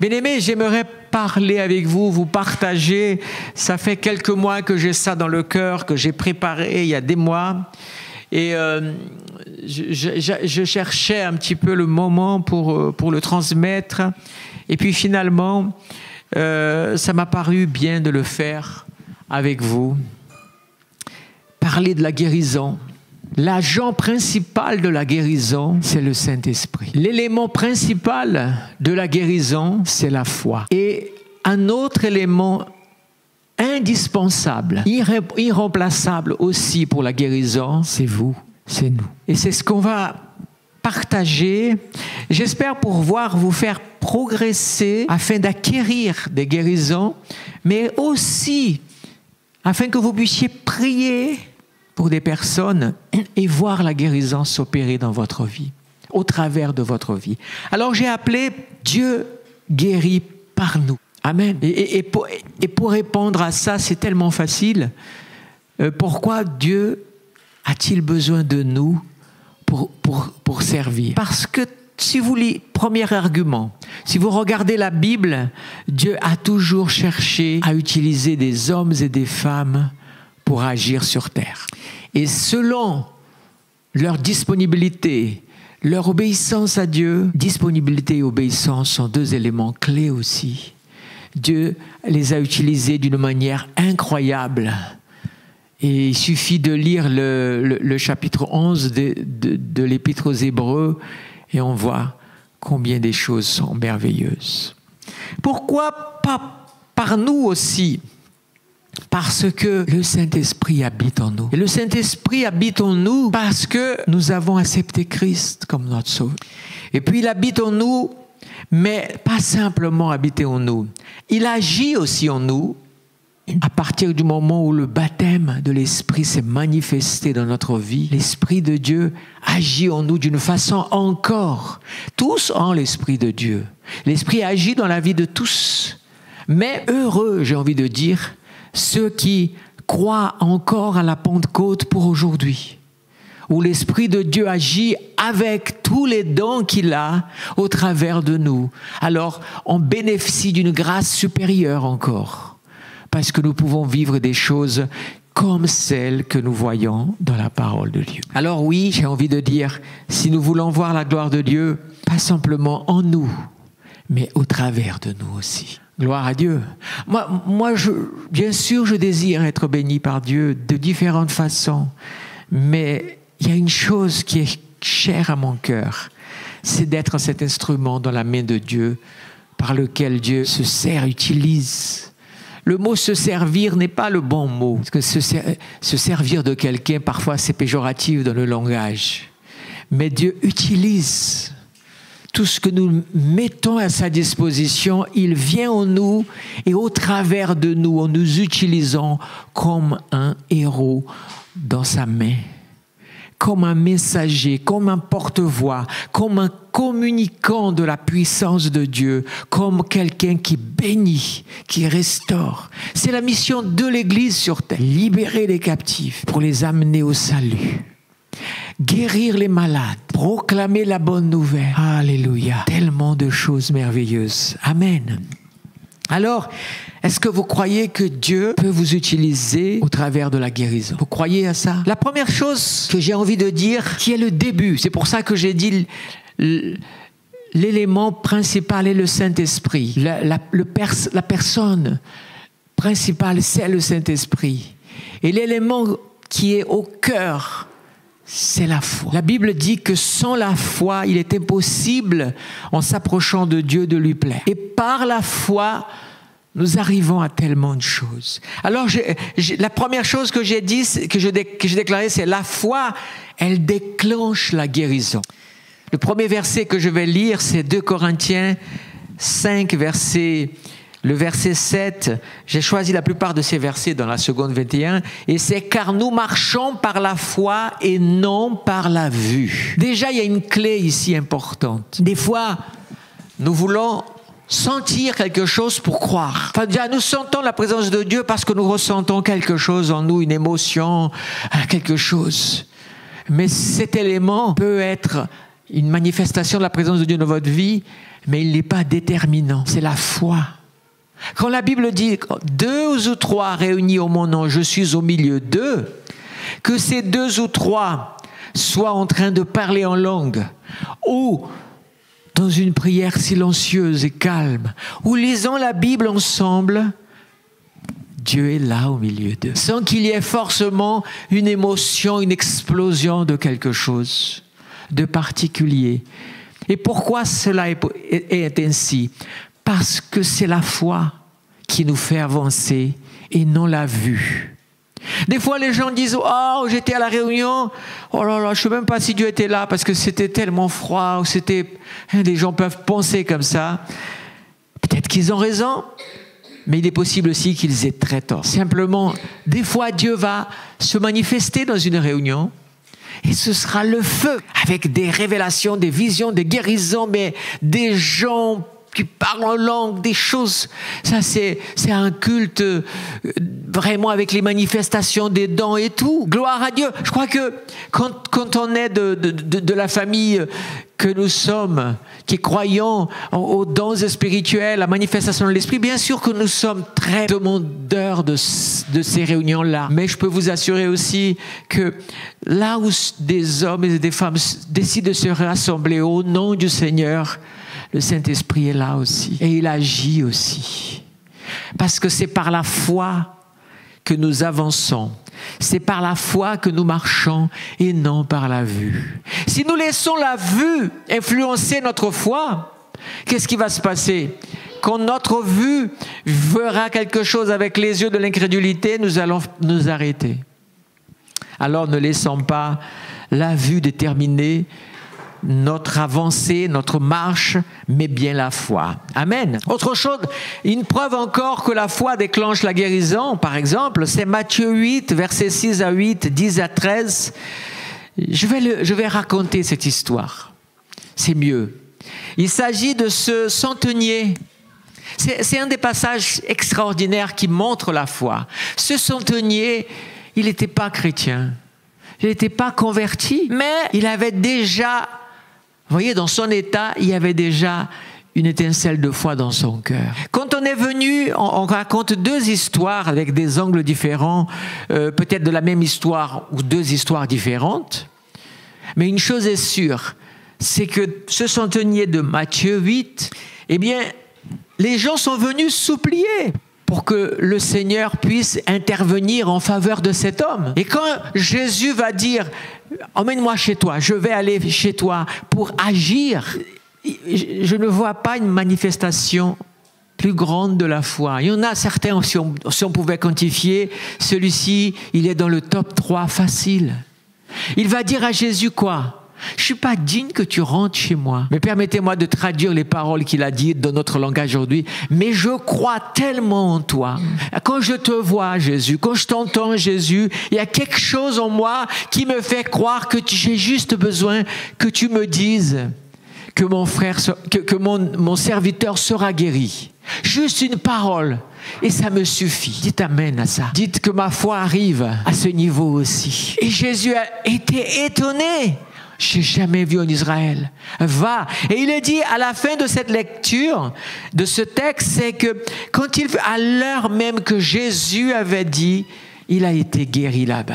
Bien-aimés, j'aimerais parler avec vous, vous partager. Ça fait quelques mois que j'ai ça dans le cœur, que j'ai préparé il y a des mois. Et je cherchais un petit peu le moment pour le transmettre. Et puis finalement, ça m'a paru bien de le faire avec vous. Parler de la guérison. L'agent principal de la guérison, c'est le Saint-Esprit. L'élément principal de la guérison, c'est la foi. Et un autre élément indispensable, irremplaçable aussi pour la guérison, c'est vous, c'est nous. Et c'est ce qu'on va partager, j'espère pouvoir vous faire progresser afin d'acquérir des guérisons, mais aussi afin que vous puissiez prier pour des personnes et voir la guérison s'opérer dans votre vie, au travers de votre vie. Alors j'ai appelé Dieu guérit par nous. Amen. Et pour répondre à ça, c'est tellement facile. Pourquoi Dieu a-t-il besoin de nous pour servir? Parce que si vous lisez, premier argument, si vous regardez la Bible, Dieu a toujours cherché à utiliser des hommes et des femmes pour agir sur terre. Et selon leur disponibilité, leur obéissance à Dieu, disponibilité et obéissance sont deux éléments clés aussi. Dieu les a utilisés d'une manière incroyable. Et il suffit de lire le chapitre 11 de l'Épître aux Hébreux et on voit combien des choses sont merveilleuses. Pourquoi pas par nous aussi? Parce que le Saint-Esprit habite en nous. Et le Saint-Esprit habite en nous parce que nous avons accepté Christ comme notre Sauveur. Et puis il habite en nous, mais pas simplement habiter en nous. Il agit aussi en nous à partir du moment où le baptême de l'Esprit s'est manifesté dans notre vie. L'Esprit de Dieu agit en nous d'une façon encore. Tous ont l'Esprit de Dieu. L'Esprit agit dans la vie de tous. Mais heureux, j'ai envie de dire, ceux qui croient encore à la Pentecôte pour aujourd'hui, où l'Esprit de Dieu agit avec tous les dons qu'il a au travers de nous. Alors, on bénéficie d'une grâce supérieure encore, parce que nous pouvons vivre des choses comme celles que nous voyons dans la parole de Dieu. Alors oui, j'ai envie de dire, si nous voulons voir la gloire de Dieu, pas simplement en nous, mais au travers de nous aussi. Gloire à Dieu. Moi, bien sûr, je désire être béni par Dieu de différentes façons. Mais il y a une chose qui est chère à mon cœur. C'est d'être cet instrument dans la main de Dieu par lequel Dieu se sert, utilise. Le mot « se servir » n'est pas le bon mot. Parce que se servir de quelqu'un, parfois, c'est péjoratif dans le langage. Mais Dieu utilise tout ce que nous mettons à sa disposition, il vient en nous et au travers de nous, en nous utilisant comme un héros dans sa main, comme un messager, comme un porte-voix, comme un communicant de la puissance de Dieu, comme quelqu'un qui bénit, qui restaure. C'est la mission de l'Église sur terre, libérer les captifs pour les amener au salut. Guérir les malades, proclamer la bonne nouvelle. Alléluia. Tellement de choses merveilleuses. Amen. Alors, est-ce que vous croyez que Dieu peut vous utiliser au travers de la guérison? Vous croyez à ça? La première chose que j'ai envie de dire, qui est le début, c'est pour ça que j'ai dit l'élément principal est le Saint-Esprit. La personne principale, c'est le Saint-Esprit. Et l'élément qui est au cœur, c'est la foi. La Bible dit que sans la foi, il est impossible, en s'approchant de Dieu, de lui plaire. Et par la foi, nous arrivons à tellement de choses. Alors, la première chose que j'ai dit, que j'ai déclaré, c'est la foi, elle déclenche la guérison. Le premier verset que je vais lire, c'est 2 Corinthiens 5, le verset 7, j'ai choisi la plupart de ces versets dans la seconde 21, et c'est « Car nous marchons par la foi et non par la vue ». Déjà, il y a une clé ici importante. Des fois, nous voulons sentir quelque chose pour croire. Enfin, déjà, nous sentons la présence de Dieu parce que nous ressentons quelque chose en nous, une émotion, quelque chose. Mais cet élément peut être une manifestation de la présence de Dieu dans votre vie, mais il n'est pas déterminant. C'est la foi. Quand la Bible dit « 2 ou 3 réunis au mon nom, je suis au milieu d'eux », que ces 2 ou 3 soient en train de parler en langue, ou dans une prière silencieuse et calme, ou lisant la Bible ensemble, Dieu est là au milieu d'eux, sans qu'il y ait forcément une émotion, une explosion de quelque chose de particulier. Et pourquoi cela est ainsi? Parce que c'est la foi qui nous fait avancer et non la vue. Des fois, les gens disent « Oh, j'étais à la réunion, oh là là, je ne sais même pas si Dieu était là parce que c'était tellement froid. » Ou c'était... Les gens peuvent penser comme ça. Peut-être qu'ils ont raison, mais il est possible aussi qu'ils aient très tort. Simplement, des fois, Dieu va se manifester dans une réunion et ce sera le feu avec des révélations, des visions, des guérisons, mais des gens qui parlent en langue, des choses. Ça, c'est un culte vraiment avec les manifestations des dons et tout. Gloire à Dieu. Je crois que quand on est de la famille que nous sommes, qui croyons aux dons spirituels, la manifestation de l'esprit, bien sûr que nous sommes très demandeurs de ces réunions-là. Mais je peux vous assurer aussi que là où des hommes et des femmes décident de se rassembler au nom du Seigneur, le Saint-Esprit est là aussi. Et il agit aussi. Parce que c'est par la foi que nous avançons. C'est par la foi que nous marchons et non par la vue. Si nous laissons la vue influencer notre foi, qu'est-ce qui va se passer? Quand notre vue verra quelque chose avec les yeux de l'incrédulité, nous allons nous arrêter. Alors ne laissons pas la vue déterminer notre avancée, notre marche, mais bien la foi. Amen. Autre chose, une preuve encore que la foi déclenche la guérison, par exemple, c'est Matthieu 8, versets 6 à 8, 10 à 13. Je vais raconter cette histoire. C'est mieux. Il s'agit de ce centenier. C'est un des passages extraordinaires qui montre la foi. Ce centenier, il n'était pas chrétien. Il n'était pas converti, mais il avait déjà... Vous voyez, dans son état, il y avait déjà une étincelle de foi dans son cœur. Quand on est venu, on raconte 2 histoires avec des angles différents, peut-être de la même histoire ou 2 histoires différentes. Mais une chose est sûre, c'est que ce centenier de Matthieu 8, eh bien, les gens sont venus supplier pour que le Seigneur puisse intervenir en faveur de cet homme. Et quand Jésus va dire « Emmène-moi chez toi, je vais aller chez toi pour agir », je ne vois pas une manifestation plus grande de la foi. Il y en a certains, si on pouvait quantifier, celui-ci, il est dans le top 3 facile. Il va dire à Jésus quoi? Je ne suis pas digne que tu rentres chez moi. Mais permettez-moi de traduire les paroles qu'il a dites dans notre langage aujourd'hui. Mais je crois tellement en toi. Quand je te vois, Jésus, quand je t'entends, Jésus, il y a quelque chose en moi qui me fait croire que j'ai juste besoin que tu me dises que mon frère, que mon serviteur sera guéri. Juste une parole. Et ça me suffit. Dites amen à ça. Dites que ma foi arrive à ce niveau aussi. Et Jésus a été étonné. Je n'ai jamais vu en Israël. Va. Et il est dit à la fin de cette lecture, de ce texte, c'est que quand à l'heure même que Jésus avait dit, il a été guéri là-bas.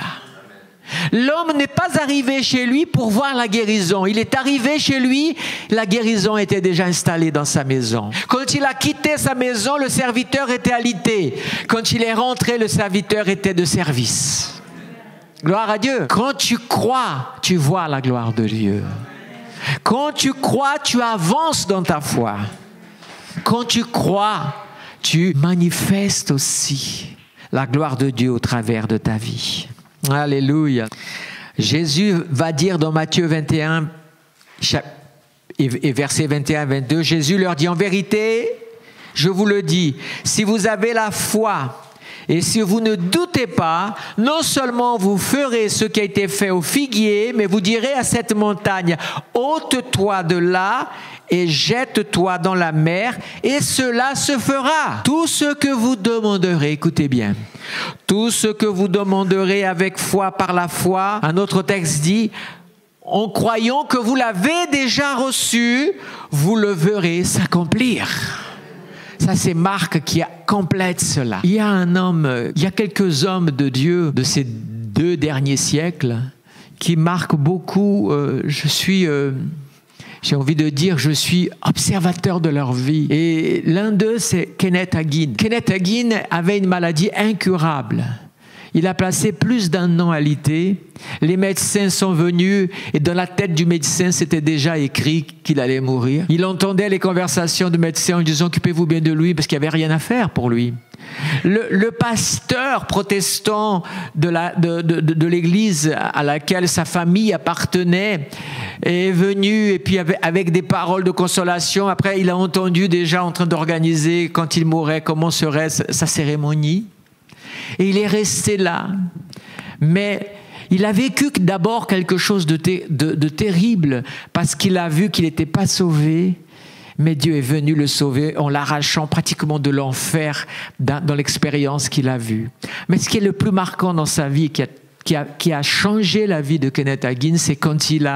L'homme n'est pas arrivé chez lui pour voir la guérison. Il est arrivé chez lui, la guérison était déjà installée dans sa maison. Quand il a quitté sa maison, le serviteur était alité. Quand il est rentré, le serviteur était de service. Gloire à Dieu. Quand tu crois, tu vois la gloire de Dieu. Quand tu crois, tu avances dans ta foi. Quand tu crois, tu manifestes aussi la gloire de Dieu au travers de ta vie. Alléluia. Jésus va dire dans Matthieu 21, et versets 21 à 22, Jésus leur dit, en vérité, je vous le dis, si vous avez la foi, et si vous ne doutez pas, non seulement vous ferez ce qui a été fait au figuier, mais vous direz à cette montagne, ôte-toi de là et jette-toi dans la mer, et cela se fera. Tout ce que vous demanderez, écoutez bien, tout ce que vous demanderez avec foi par la foi, un autre texte dit, en croyant que vous l'avez déjà reçu, vous le verrez s'accomplir. Ça, c'est Marc qui complète cela. Il y a quelques hommes de Dieu de ces 2 derniers siècles qui marquent beaucoup. J'ai envie de dire, je suis observateur de leur vie. Et l'un d'eux, c'est Kenneth Hagin. Kenneth Hagin avait une maladie incurable. Il a passé plus d'1 an à l'IT. Les médecins sont venus et dans la tête du médecin, c'était déjà écrit qu'il allait mourir. Il entendait les conversations du médecin en disant « Occupez-vous bien de lui » parce qu'il n'y avait rien à faire pour lui. Le pasteur protestant de l'église à laquelle sa famille appartenait est venu et puis avec des paroles de consolation. Après, il a entendu déjà en train d'organiser quand il mourrait, comment serait sa cérémonie. Et il est resté là. Mais il a vécu d'abord quelque chose de terrible parce qu'il a vu qu'il n'était pas sauvé. Mais Dieu est venu le sauver en l'arrachant pratiquement de l'enfer dans l'expérience qu'il a vue. Mais ce qui est le plus marquant dans sa vie, qui a changé la vie de Kenneth Hagin, c'est quand il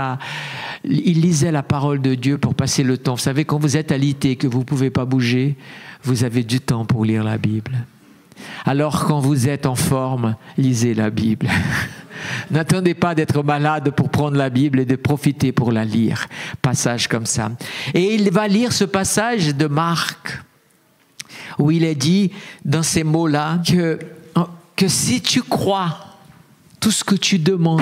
lisait la parole de Dieu pour passer le temps. Vous savez, quand vous êtes alité et que vous ne pouvez pas bouger, vous avez du temps pour lire la Bible. Alors quand vous êtes en forme, lisez la Bible. N'attendez pas d'être malade pour prendre la Bible et de profiter pour la lire. Passage comme ça. Et il va lire ce passage de Marc où il est dit dans ces mots-là que si tu crois tout ce que tu demandes,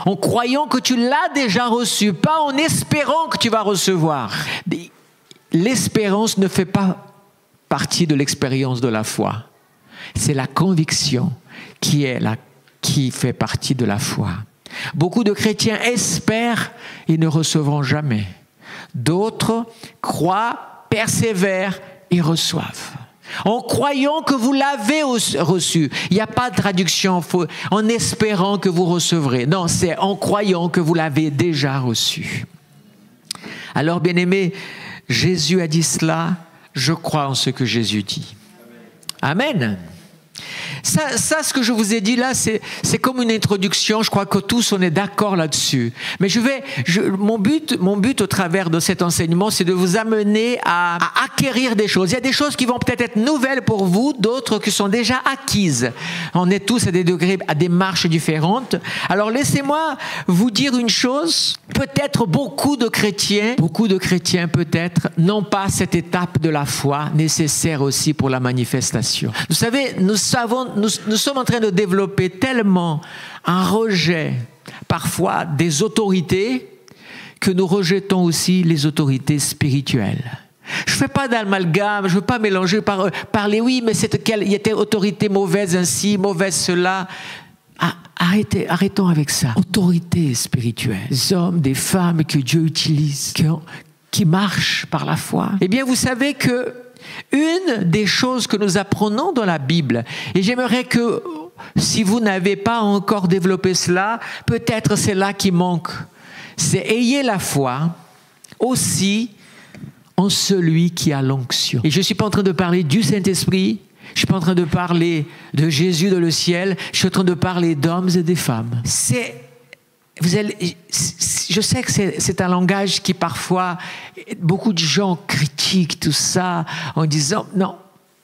en croyant que tu l'as déjà reçu, pas en espérant que tu vas recevoir. L'espérance ne fait pas partie de l'expérience de la foi. C'est la conviction qui fait partie de la foi. Beaucoup de chrétiens espèrent et ne recevront jamais. D'autres croient, persévèrent et reçoivent. En croyant que vous l'avez reçu. Il n'y a pas de traduction en espérant que vous recevrez. Non, c'est en croyant que vous l'avez déjà reçu. Alors, bien-aimés, Jésus a dit cela. Je crois en ce que Jésus dit. Amen. Ça, ce que je vous ai dit là, c'est comme une introduction. Je crois que tous, on est d'accord là-dessus. Mais mon but au travers de cet enseignement, c'est de vous amener à acquérir des choses. Il y a des choses qui vont peut-être être nouvelles pour vous, d'autres qui sont déjà acquises. On est tous à des degrés, à des marches différentes. Alors, laissez-moi vous dire une chose. Peut-être beaucoup de chrétiens peut-être, n'ont pas cette étape de la foi nécessaire aussi pour la manifestation. Vous savez, nous sommes en train de développer tellement un rejet, parfois, des autorités, que nous rejetons aussi les autorités spirituelles. Je ne fais pas d'amalgame, je ne veux pas mélanger, parler, oui, mais il y a telle autorité mauvaise ainsi, mauvaise cela. Arrêtons avec ça. Autorité spirituelle. Des hommes, des femmes que Dieu utilise, qui marchent par la foi. Eh bien, vous savez que une des choses que nous apprenons dans la Bible, et j'aimerais que, si vous n'avez pas encore développé cela, peut-être c'est là qui manque, c'est ayez la foi aussi en celui qui a l'onction. Et je ne suis pas en train de parler du Saint-Esprit, je ne suis pas en train de parler de Jésus dans le ciel, je suis en train de parler d'hommes et des femmes. Je sais que c'est un langage qui parfois, beaucoup de gens critiquent tout ça en disant, non,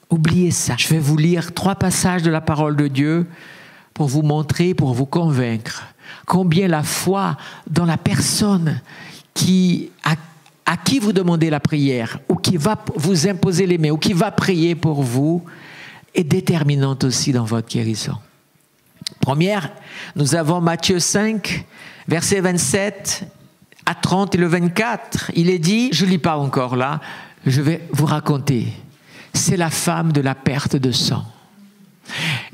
oubliez ça. Je vais vous lire 3 passages de la parole de Dieu pour vous montrer, pour vous convaincre combien la foi dans la personne à qui vous demandez la prière ou qui va vous imposer les mains ou qui va prier pour vous est déterminante aussi dans votre guérison. Première, nous avons Matthieu 5, versets 27 à 30 et le 24. Il est dit, je ne lis pas encore là, je vais vous raconter. C'est la femme de la perte de sang.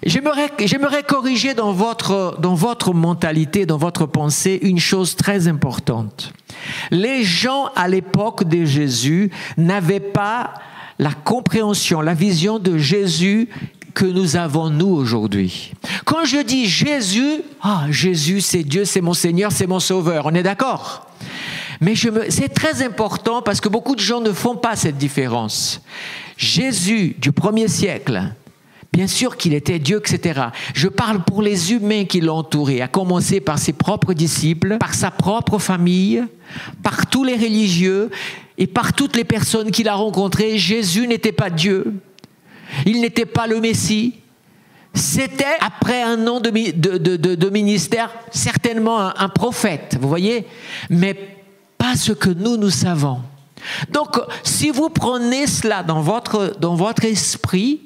J'aimerais corriger dans votre mentalité, dans votre pensée, une chose très importante. Les gens à l'époque de Jésus n'avaient pas la compréhension, la vision de Jésus que nous avons nous aujourd'hui. Quand je dis Jésus, Jésus c'est Dieu, c'est mon Seigneur, c'est mon Sauveur, on est d'accord? Mais c'est très important parce que beaucoup de gens ne font pas cette différence. Jésus du 1er siècle, Bien sûr qu'il était Dieu, etc. Je parle pour les humains qui l'ont entouré, à commencer par ses propres disciples, par sa propre famille, par tous les religieux et par toutes les personnes qu'il a rencontrées. Jésus n'était pas Dieu. Il n'était pas le Messie. C'était, après un an de ministère, certainement un prophète, vous voyez, mais pas ce que nous savons. Donc, si vous prenez cela dans votre esprit,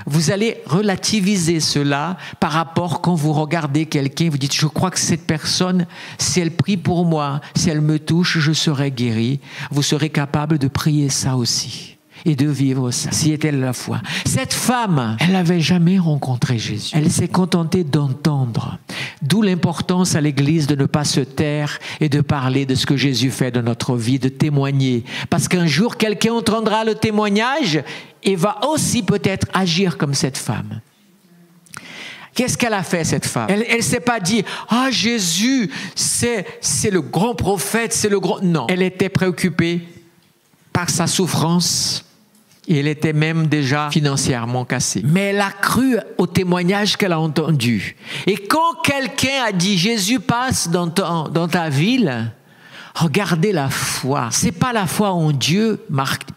vous allez relativiser cela par rapport quand vous regardez quelqu'un, vous dites, je crois que cette personne, si elle prie pour moi, si elle me touche, je serai guéri. Vous serez capable de prier ça aussi et de vivre ça, si est-elle la foi. Cette femme, elle n'avait jamais rencontré Jésus. Elle s'est contentée d'entendre. D'où l'importance à l'Église de ne pas se taire et de parler de ce que Jésus fait dans notre vie, de témoigner. Parce qu'un jour, quelqu'un entendra le témoignage et va aussi peut-être agir comme cette femme. Qu'est-ce qu'elle a fait, cette femme? Elle ne s'est pas dit « Ah, Jésus, c'est le grand prophète, c'est le grand... » Non, elle était préoccupée par sa souffrance et elle était même déjà financièrement cassée. Mais elle a cru au témoignage qu'elle a entendu. Et quand quelqu'un a dit « Jésus passe dans ta ville », regardez la foi. C'est pas la foi en Dieu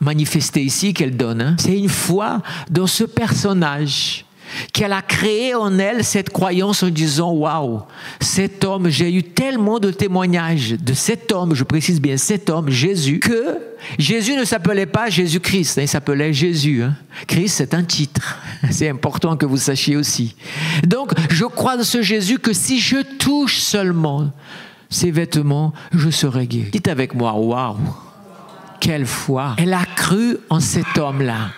manifestée ici qu'elle donne. Hein. C'est une foi dans ce personnage qu'elle a créé en elle cette croyance en disant « Waouh, cet homme, j'ai eu tellement de témoignages de cet homme, je précise bien cet homme, Jésus, que Jésus ne s'appelait pas Jésus-Christ, hein, il s'appelait Jésus. Hein. Christ, c'est un titre. C'est important que vous sachiez aussi. Donc, je crois de ce Jésus que si je touche seulement ses vêtements, je serai guéri. Dites avec moi, waouh, quelle foi. Elle a cru en cet homme-là.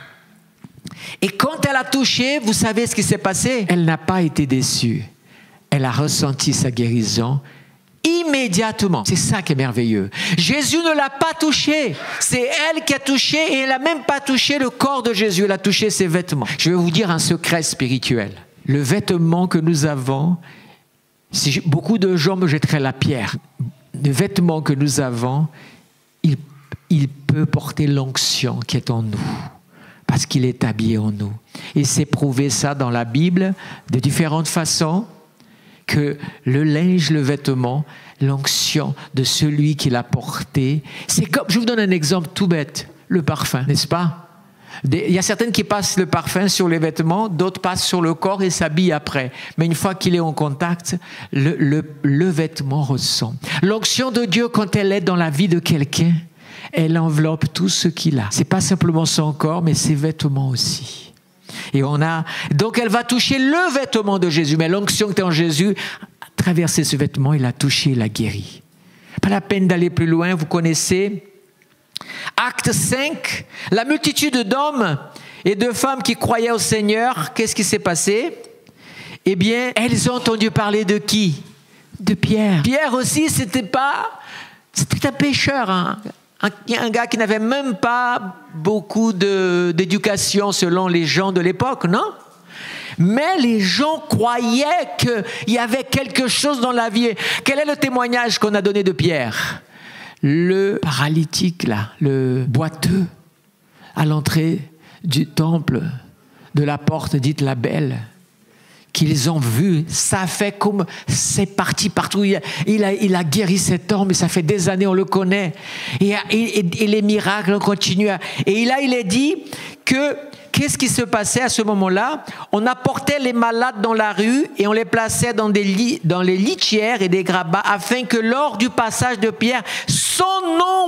Et quand elle a touché, vous savez ce qui s'est passé? Elle n'a pas été déçue. Elle a ressenti sa guérison immédiatement. C'est ça qui est merveilleux. Jésus ne l'a pas touché. C'est elle qui a touché et elle n'a même pas touché le corps de Jésus. Elle a touché ses vêtements. Je vais vous dire un secret spirituel. Le vêtement que nous avons, si beaucoup de gens me jetteraient la pierre. Le vêtement que nous avons, il peut porter l'onction qui est en nous. Parce qu'il est habillé en nous. Et c'est prouvé ça dans la Bible de différentes façons, que le linge, le vêtement, l'onction de celui qui l'a porté, c'est comme, je vous donne un exemple tout bête, le parfum, n'est-ce pas? Il y a certaines qui passent le parfum sur les vêtements, d'autres passent sur le corps et s'habillent après. Mais une fois qu'il est en contact, le vêtement ressent. L'onction de Dieu, quand elle est dans la vie de quelqu'un, elle enveloppe tout ce qu'il a. C'est pas simplement son corps, mais ses vêtements aussi. Et donc elle va toucher le vêtement de Jésus, mais l'onction qui est en Jésus a traversé ce vêtement, il l'a touché, il l'a guéri. Pas la peine d'aller plus loin, vous connaissez. Acte 5, la multitude d'hommes et de femmes qui croyaient au Seigneur, qu'est-ce qui s'est passé? Eh bien, elles ont entendu parler de qui? De Pierre. Pierre aussi, c'était un pécheur, hein. Un gars qui n'avait même pas beaucoup d'éducation selon les gens de l'époque, non? Mais les gens croyaient qu'il y avait quelque chose dans la vie. Quel est le témoignage qu'on a donné de Pierre? Le paralytique, là, le boiteux, à l'entrée du temple, de la porte dite la Belle, qu'ils ont vu, ça fait comme, c'est parti partout, il a guéri cet homme, et ça fait des années, on le connaît, et les miracles continuent, et là il est dit que, qu'est-ce qui se passait à ce moment-là? On apportait les malades dans la rue, et on les plaçait dans les litières et des grabats, afin que lors du passage de Pierre, son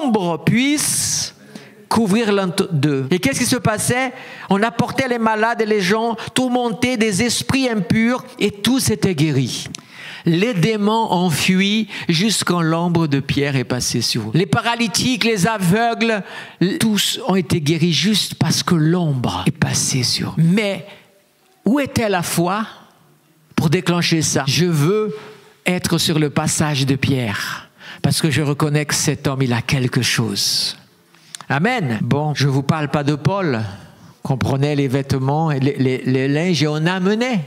ombre puisse couvrir l'un d'eux. Et qu'est-ce qui se passait? On apportait les malades et les gens tourmentés des esprits impurs et tous étaient guéris. Les démons ont fui jusqu'en l'ombre de Pierre est passée sur eux. Les paralytiques, les aveugles, tous ont été guéris juste parce que l'ombre est passée sur eux. Mais où était la foi pour déclencher ça? Je veux être sur le passage de Pierre parce que je reconnais que cet homme, il a quelque chose. Amen. Bon, je ne vous parle pas de Paul, qu'on prenait les vêtements, et les linges et on amenait.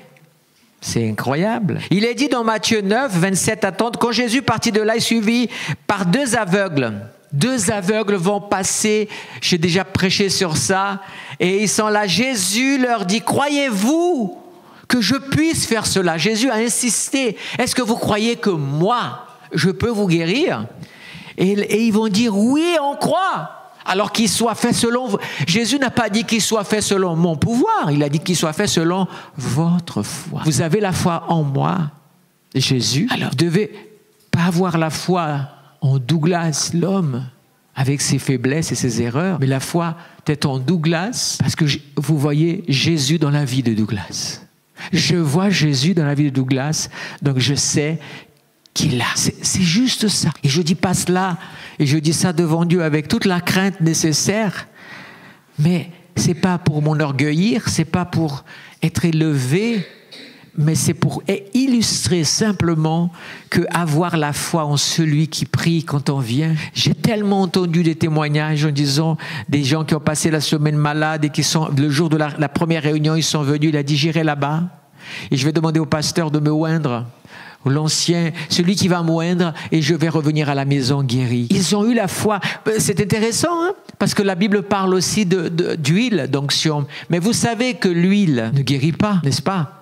C'est incroyable. Il est dit dans Matthieu 9, 27 à 30, quand Jésus partit de là, il est suivi par deux aveugles 2 aveugles vont passer, j'ai déjà prêché sur ça, et ils sont là. Jésus leur dit, croyez-vous que je puisse faire cela? Jésus a insisté, est-ce que vous croyez que moi, je peux vous guérir? Et ils vont dire, oui, on croit. Alors qu'il soit fait selon... Jésus n'a pas dit qu'il soit fait selon mon pouvoir, il a dit qu'il soit fait selon votre foi. Vous avez la foi en moi, Jésus. Alors, vous ne devez pas avoir la foi en Douglas, l'homme, avec ses faiblesses et ses erreurs, mais la foi peut-être en Douglas, parce que vous voyez Jésus dans la vie de Douglas. Je vois Jésus dans la vie de Douglas, donc je sais qu'il a. C'est juste ça. Et je ne dis pas cela, et je dis ça devant Dieu avec toute la crainte nécessaire, mais ce n'est pas pour m'enorgueillir, ce n'est pas pour être élevé, mais c'est pour illustrer simplement qu'avoir la foi en celui qui prie quand on vient. J'ai tellement entendu des témoignages en disant des gens qui ont passé la semaine malade et qui sont, le jour de la première réunion, ils sont venus, il a dit j'irai là-bas et je vais demander au pasteur de me oindre. L'ancien, celui qui va m'oindre et je vais revenir à la maison guéri. Ils ont eu la foi. C'est intéressant, hein? Parce que la Bible parle aussi d'huile, d'onction. Mais vous savez que l'huile ne guérit pas, n'est-ce pas?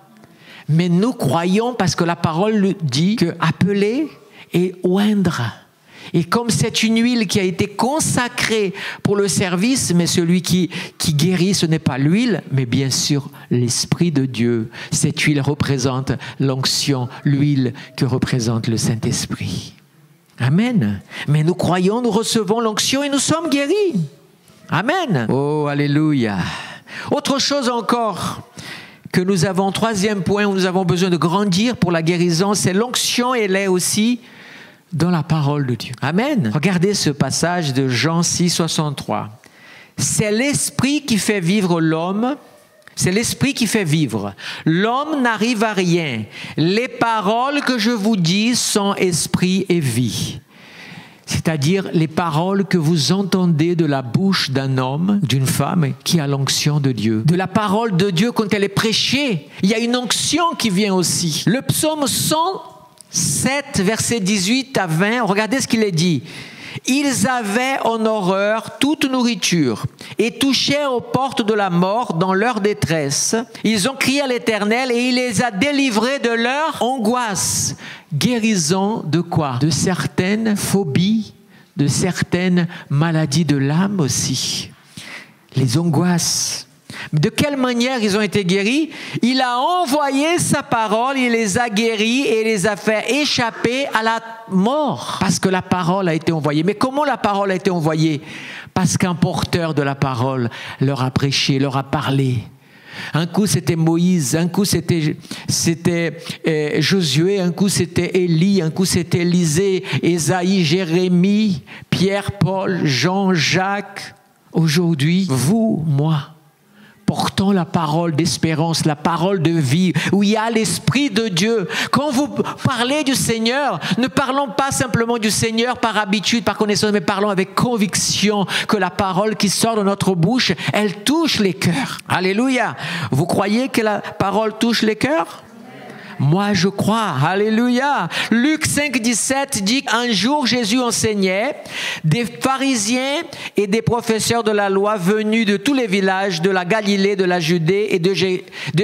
Mais nous croyons parce que la parole dit que appeler et oindre. Et comme c'est une huile qui a été consacrée pour le service, mais celui qui guérit, ce n'est pas l'huile, mais bien sûr l'Esprit de Dieu. Cette huile représente l'onction, l'huile que représente le Saint-Esprit. Amen. Mais nous croyons, nous recevons l'onction et nous sommes guéris. Amen. Oh, alléluia. Autre chose encore que nous avons, 3e point où nous avons besoin de grandir pour la guérison, c'est l'onction, elle est aussi dans la parole de Dieu. Amen. Regardez ce passage de Jean 6, 63. C'est l'esprit qui fait vivre l'homme, c'est l'esprit qui fait vivre. L'homme n'arrive à rien. Les paroles que je vous dis sont esprit et vie. C'est-à-dire les paroles que vous entendez de la bouche d'un homme, d'une femme qui a l'onction de Dieu. De la parole de Dieu, quand elle est prêchée, il y a une onction qui vient aussi. Le psaume 107, versets 18 à 20, regardez ce qu'il est dit. Ils avaient en horreur toute nourriture et touchaient aux portes de la mort dans leur détresse. Ils ont crié à l'Éternel et il les a délivrés de leur angoisse. Guérison de quoi? De certaines phobies, de certaines maladies de l'âme aussi. Les angoisses. De quelle manière ils ont été guéris? Il a envoyé sa parole, il les a guéris et les a fait échapper à la mort. Parce que la parole a été envoyée. Mais comment la parole a été envoyée? Parce qu'un porteur de la parole leur a prêché, leur a parlé. Un coup c'était Moïse, un coup c'était Josué, un coup c'était Élie, un coup c'était Élisée, Ésaïe, Jérémie, Pierre, Paul, Jean, Jacques. Aujourd'hui, vous, moi, portons la parole d'espérance, la parole de vie, où il y a l'Esprit de Dieu. Quand vous parlez du Seigneur, ne parlons pas simplement du Seigneur par habitude, par connaissance, mais parlons avec conviction que la parole qui sort de notre bouche, elle touche les cœurs. Alléluia. Vous croyez que la parole touche les cœurs? Moi, je crois. Alléluia. Luc 5, 17 dit qu'un jour, Jésus enseignait. Des pharisiens et des professeurs de la loi venus de tous les villages de la Galilée, de la Judée et de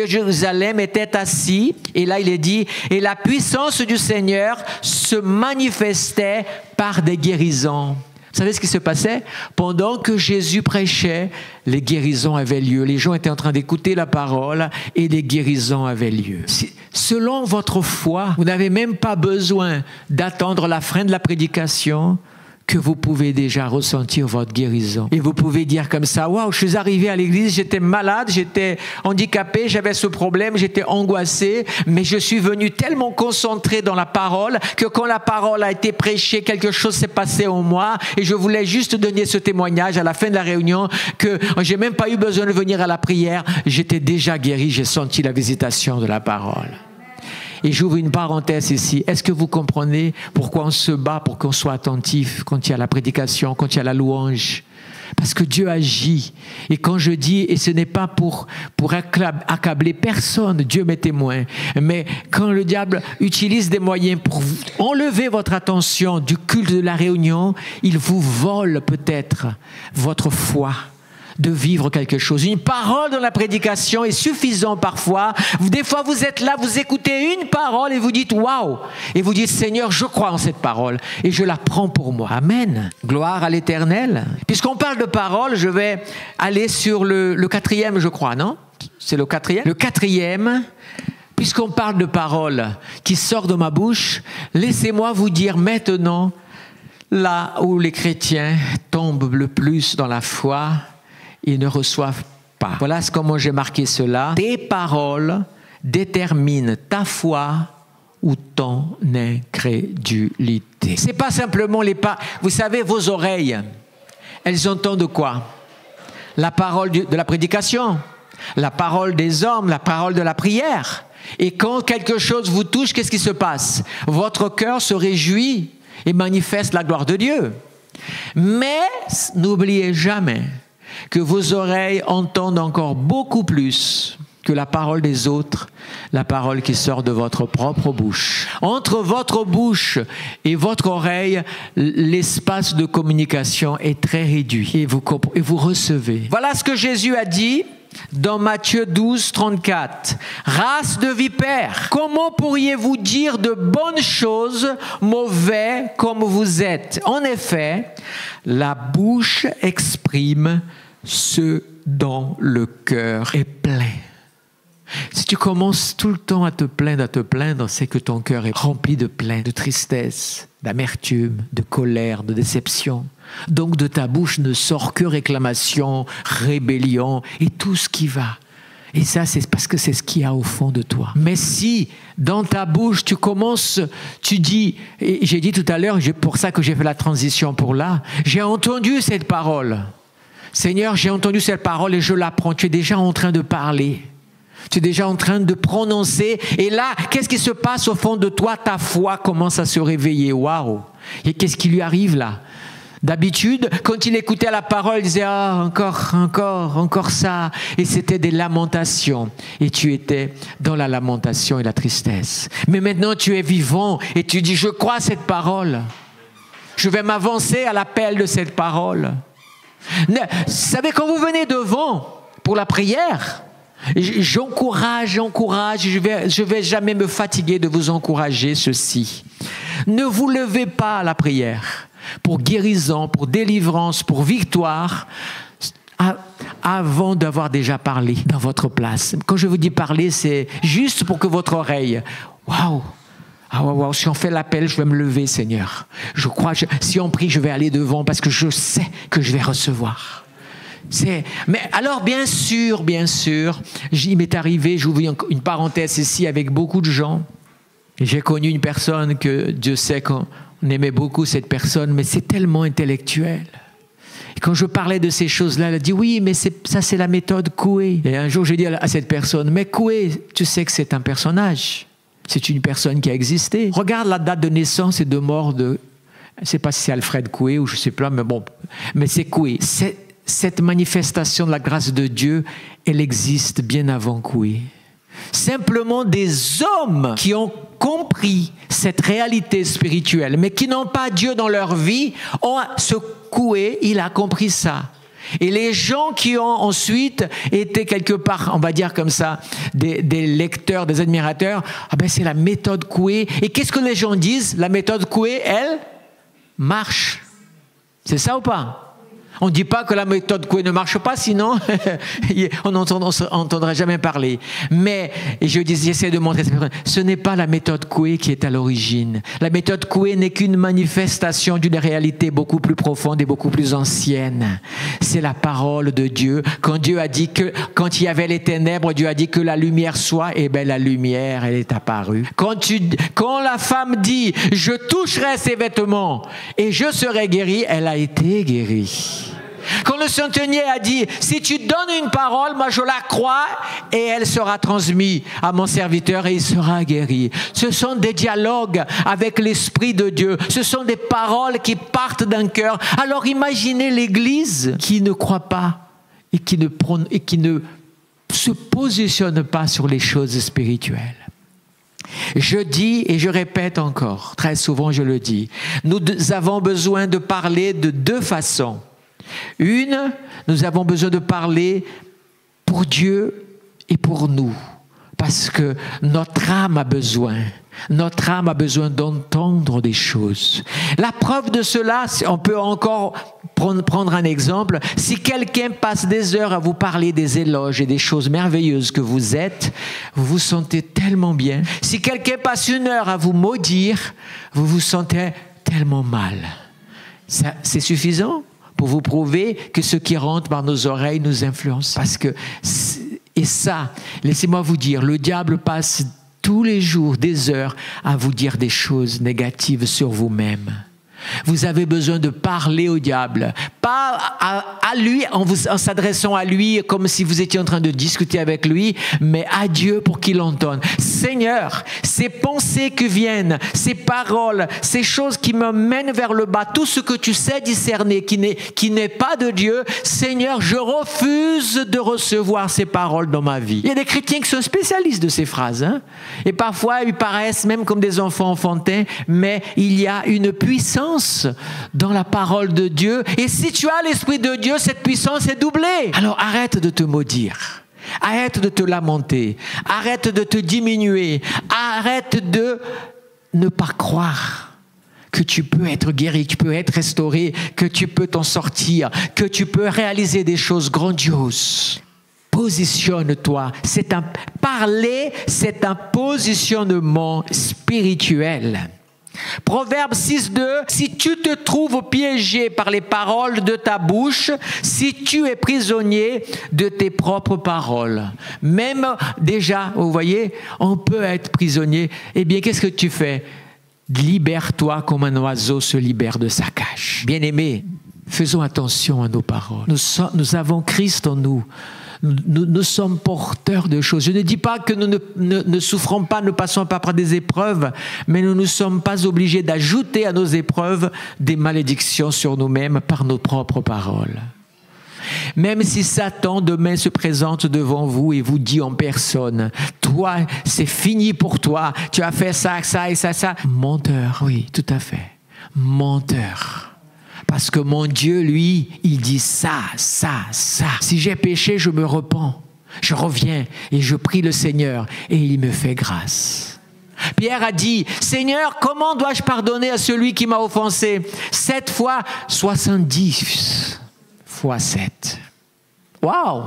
Jérusalem étaient assis. Et là, il est dit, et la puissance du Seigneur se manifestait par des guérisons. Vous savez ce qui se passait? Pendant que Jésus prêchait, les guérisons avaient lieu. Les gens étaient en train d'écouter la parole et les guérisons avaient lieu. Selon votre foi, vous n'avez même pas besoin d'attendre la fin de la prédication que vous pouvez déjà ressentir votre guérison. Et vous pouvez dire comme ça, waouh, je suis arrivé à l'église, j'étais malade, j'étais handicapé, j'avais ce problème, j'étais angoissé, mais je suis venu tellement concentré dans la parole que quand la parole a été prêchée, quelque chose s'est passé en moi et je voulais juste donner ce témoignage à la fin de la réunion que j'ai même pas eu besoin de venir à la prière, j'étais déjà guéri, j'ai senti la visitation de la parole. Et j'ouvre une parenthèse ici. Est-ce que vous comprenez pourquoi on se bat pour qu'on soit attentif quand il y a la prédication, quand il y a la louange? Parce que Dieu agit. Et quand je dis, et ce n'est pas pour accabler personne, Dieu m'est témoin, mais quand le diable utilise des moyens pour enlever votre attention du culte de la réunion, il vous vole peut-être votre foi de vivre quelque chose. Une parole dans la prédication est suffisant parfois. Des fois, vous êtes là, vous écoutez une parole et vous dites « Waouh !» Et vous dites « Seigneur, je crois en cette parole et je la prends pour moi. » Amen. Gloire à l'Éternel. Puisqu'on parle de parole, je vais aller sur le quatrième, je crois, non? C'est le quatrième? Le quatrième, puisqu'on parle de parole qui sort de ma bouche, laissez-moi vous dire maintenant, là où les chrétiens tombent le plus dans la foi, ils ne reçoivent pas. Voilà comment j'ai marqué cela. Tes paroles déterminent ta foi ou ton incrédulité. C'est pas simplement vous savez, vos oreilles, elles entendent quoi? La parole de la prédication, la parole des hommes, la parole de la prière. Et quand quelque chose vous touche, qu'est-ce qui se passe? Votre cœur se réjouit et manifeste la gloire de Dieu. Mais n'oubliez jamais que vos oreilles entendent encore beaucoup plus que la parole des autres, la parole qui sort de votre propre bouche. Entre votre bouche et votre oreille, l'espace de communication est très réduit et vous recevez. Voilà ce que Jésus a dit dans Matthieu 12, 34. « Race de vipères, comment pourriez-vous dire de bonnes choses, mauvais comme vous êtes? En effet, la bouche exprime ce dont le cœur est plein. » Si tu commences tout le temps à te plaindre, c'est que ton cœur est rempli de plaintes, de tristesse, d'amertume, de colère, de déception. Donc de ta bouche ne sort que réclamation, rébellion et tout ce qui va. Et ça, c'est parce que c'est ce qu'il y a au fond de toi. Mais si, dans ta bouche, tu dis, et j'ai dit tout à l'heure, c'est pour ça que j'ai fait la transition pour là, j'ai entendu cette parole. Seigneur, j'ai entendu cette parole et je la prends. Tu es déjà en train de parler. Tu es déjà en train de prononcer. Et là, qu'est-ce qui se passe au fond de toi? Ta foi commence à se réveiller. Waouh! Et qu'est-ce qui lui arrive là? D'habitude, quand il écoutait la parole, il disait « Ah, encore ça ». Et c'était des lamentations. Et tu étais dans la lamentation et la tristesse. Mais maintenant, tu es vivant et tu dis « Je crois à cette parole. Je vais m'avancer à l'appel de cette parole. » Vous savez, quand vous venez devant pour la prière, j'encourage, je vais jamais me fatiguer de vous encourager ceci. Ne vous levez pas à la prière pour guérison, pour délivrance, pour victoire, avant d'avoir déjà parlé dans votre place. Quand je vous dis parler, c'est juste pour que votre oreille, waouh, si on fait l'appel, je vais me lever, Seigneur. Je crois, si on prie, je vais aller devant parce que je sais que je vais recevoir. Mais alors, bien sûr, il m'est arrivé, j'ouvre une parenthèse ici avec beaucoup de gens. J'ai connu une personne que Dieu sait qu'on aimait beaucoup cette personne, mais c'est tellement intellectuel. Et quand je parlais de ces choses-là, elle a dit « Oui, mais ça c'est la méthode Coué ». Et un jour, j'ai dit à cette personne « Mais Coué, tu sais que c'est un personnage. C'est une personne qui a existé. Regarde la date de naissance et de mort de... Je ne sais pas si c'est Alfred Coué ou je ne sais pas, mais bon. Mais c'est Coué. Cette manifestation de la grâce de Dieu, elle existe bien avant Coué. Simplement des hommes qui ont compris cette réalité spirituelle, mais qui n'ont pas Dieu dans leur vie, ce Coué, il a compris ça. Et les gens qui ont ensuite été quelque part, on va dire comme ça, des lecteurs, des admirateurs, c'est la méthode Coué. Et qu'est-ce que les gens disent? La méthode Coué, elle, marche. C'est ça ou pas? On ne dit pas que la méthode Coué ne marche pas, sinon on n'entendrait jamais parler. Mais, et j'essaie de montrer, ce n'est pas la méthode Coué qui est à l'origine. La méthode Coué n'est qu'une manifestation d'une réalité beaucoup plus profonde et beaucoup plus ancienne. C'est la parole de Dieu. Quand Dieu a dit que, quand il y avait les ténèbres, Dieu a dit que la lumière soit, et bien la lumière, elle est apparue. Quand la femme dit, je toucherai ses vêtements et je serai guérie, elle a été guérie. Quand le centenier a dit, si tu donnes une parole, moi je la crois et elle sera transmise à mon serviteur et il sera guéri. Ce sont des dialogues avec l'Esprit de Dieu. Ce sont des paroles qui partent d'un cœur. Alors imaginez l'Église qui ne croit pas et qui ne se positionne pas sur les choses spirituelles. Je dis et je répète encore, très souvent je le dis, nous avons besoin de parler de deux façons. Une, nous avons besoin de parler pour Dieu et pour nous, parce que notre âme a besoin d'entendre des choses. La preuve de cela, on peut encore prendre un exemple. Si quelqu'un passe des heures à vous parler des éloges et des choses merveilleuses que vous êtes, vous vous sentez tellement bien. Si quelqu'un passe 1 heure à vous maudire, vous vous sentez tellement mal. Ça, c'est suffisant pour vous prouver que ce qui rentre par nos oreilles nous influence. Parce que, et ça, laissez-moi vous dire, le diable passe tous les jours des heures à vous dire des choses négatives sur vous-même. Vous avez besoin de parler au diable, pas à lui en s'adressant à lui comme si vous étiez en train de discuter avec lui, mais à Dieu pour qu'il entende. Seigneur, ces pensées qui viennent, ces paroles, ces choses qui me mènent vers le bas, tout ce que tu sais discerner qui n'est pas de Dieu, Seigneur, je refuse de recevoir ces paroles dans ma vie. Il y a des chrétiens qui sont spécialistes de ces phrases, hein? Et parfois ils paraissent même comme des enfants enfantins, mais il y a une puissance dans la parole de Dieu. Et si tu as l'Esprit de Dieu, cette puissance est doublée. Alors arrête de te maudire. Arrête de te lamenter. Arrête de te diminuer. Arrête de ne pas croire que tu peux être guéri, que tu peux être restauré, que tu peux t'en sortir, que tu peux réaliser des choses grandioses. Positionne-toi. Parler, c'est un positionnement spirituel. Proverbe 6.2, si tu te trouves piégé par les paroles de ta bouche, si tu es prisonnier de tes propres paroles. Même déjà, vous voyez, on peut être prisonnier. Eh bien, qu'est-ce que tu fais? Libère-toi comme un oiseau se libère de sa cage. Bien-aimés, faisons attention à nos paroles. Nous avons Christ en nous. Nous sommes porteurs de choses. Je ne dis pas que nous ne souffrons pas, ne passons pas par des épreuves, mais nous ne sommes pas obligés d'ajouter à nos épreuves des malédictions sur nous-mêmes par nos propres paroles. Même si Satan demain se présente devant vous et vous dit en personne, toi, c'est fini pour toi, tu as fait ça, ça et ça, ça. Menteur, oui, tout à fait. Menteur. Parce que mon Dieu, lui, il dit ça, ça, ça. Si j'ai péché, je me repens. Je reviens et je prie le Seigneur et il me fait grâce. Pierre a dit, Seigneur, comment dois-je pardonner à celui qui m'a offensé? 7 fois 70 fois 7. Waouh!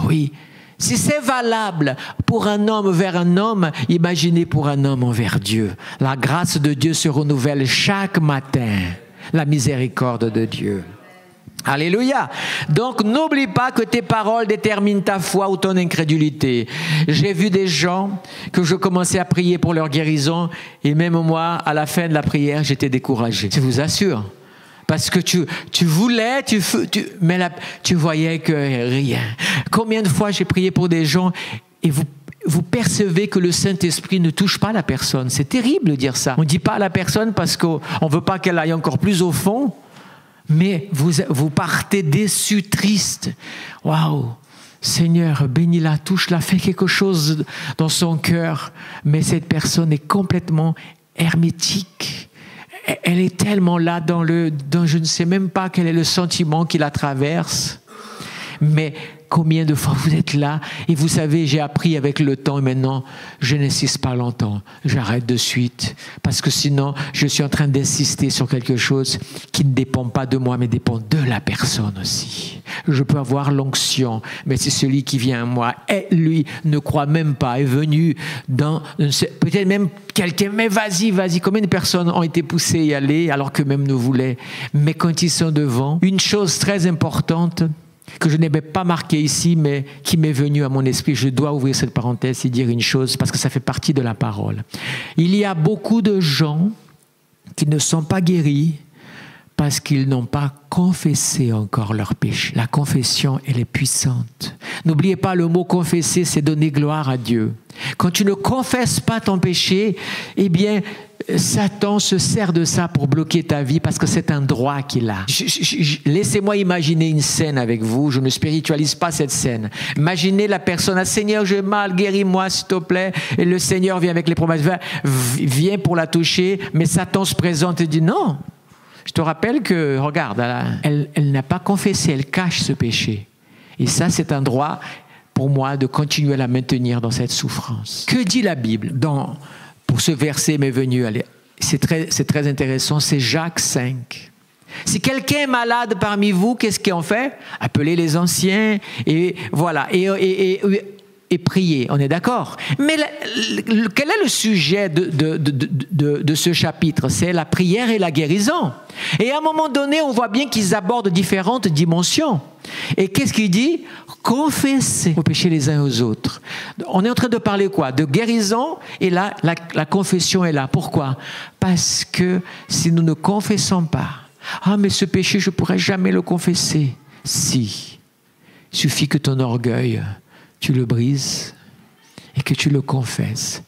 Oui. Si c'est valable pour un homme vers un homme, imaginez pour un homme envers Dieu. La grâce de Dieu se renouvelle chaque matin. La miséricorde de Dieu. Alléluia. Donc, n'oublie pas que tes paroles déterminent ta foi ou ton incrédulité. J'ai vu des gens que je commençais à prier pour leur guérison et même moi, à la fin de la prière, j'étais découragé. Je vous assure. Parce que tu voulais, mais là, tu voyais que rien. Combien de fois j'ai prié pour des gens et vous percevez que le Saint-Esprit ne touche pas la personne. C'est terrible de dire ça. On ne dit pas à la personne parce qu'on ne veut pas qu'elle aille encore plus au fond, mais vous partez déçu, triste. Waouh! Seigneur, bénis-la, touche-la, fais quelque chose dans son cœur. Mais cette personne est complètement hermétique. Elle est tellement là dans je ne sais même pas quel est le sentiment qui la traverse. Mais combien de fois vous êtes là et vous savez, j'ai appris avec le temps et maintenant, je n'insiste pas longtemps. J'arrête de suite parce que sinon, je suis en train d'insister sur quelque chose qui ne dépend pas de moi, mais dépend de la personne aussi. Je peux avoir l'onction, mais c'est celui qui vient à moi. Et lui ne croit même pas, est venu dans... Peut-être même quelqu'un, mais vas-y. Combien de personnes ont été poussées à y aller alors que même ne voulaient? Mais quand ils sont devant, une chose très importante, que je n'avais pas marqué ici, mais qui m'est venu à mon esprit. Je dois ouvrir cette parenthèse et dire une chose, parce que ça fait partie de la parole. Il y a beaucoup de gens qui ne sont pas guéris Parce qu'ils n'ont pas confessé encore leur péché. La confession, elle est puissante. N'oubliez pas, le mot confesser, c'est donner gloire à Dieu. Quand tu ne confesses pas ton péché, eh bien, Satan se sert de ça pour bloquer ta vie parce que c'est un droit qu'il a. Laissez-moi imaginer une scène avec vous. Je ne spiritualise pas cette scène. Imaginez la personne, ah, Seigneur, j'ai mal, guéris-moi s'il te plaît. Et le Seigneur vient avec les promesses, vient pour la toucher, mais Satan se présente et dit non. Je te rappelle que, regarde, elle n'a pas confessé, elle cache ce péché. Et ça, c'est un droit pour moi de continuer à la maintenir dans cette souffrance. Que dit la Bible pour ce verset m'est venu, c'est très intéressant, c'est Jacques 5. Si quelqu'un est malade parmi vous, qu'est-ce qu'on fait? Appelez les anciens et voilà, et prier, on est d'accord? Mais quel est le sujet de ce chapitre? C'est la prière et la guérison. Et à un moment donné, on voit bien qu'ils abordent différentes dimensions. Et qu'est-ce qu'il dit? Confessez vos péchés les uns aux autres. On est en train de parler quoi? De guérison, et là, la confession est là. Pourquoi? Parce que si nous ne confessons pas, ah mais ce péché, je ne pourrais jamais le confesser. Si, il suffit que ton orgueil, tu le brises et que tu le confesses.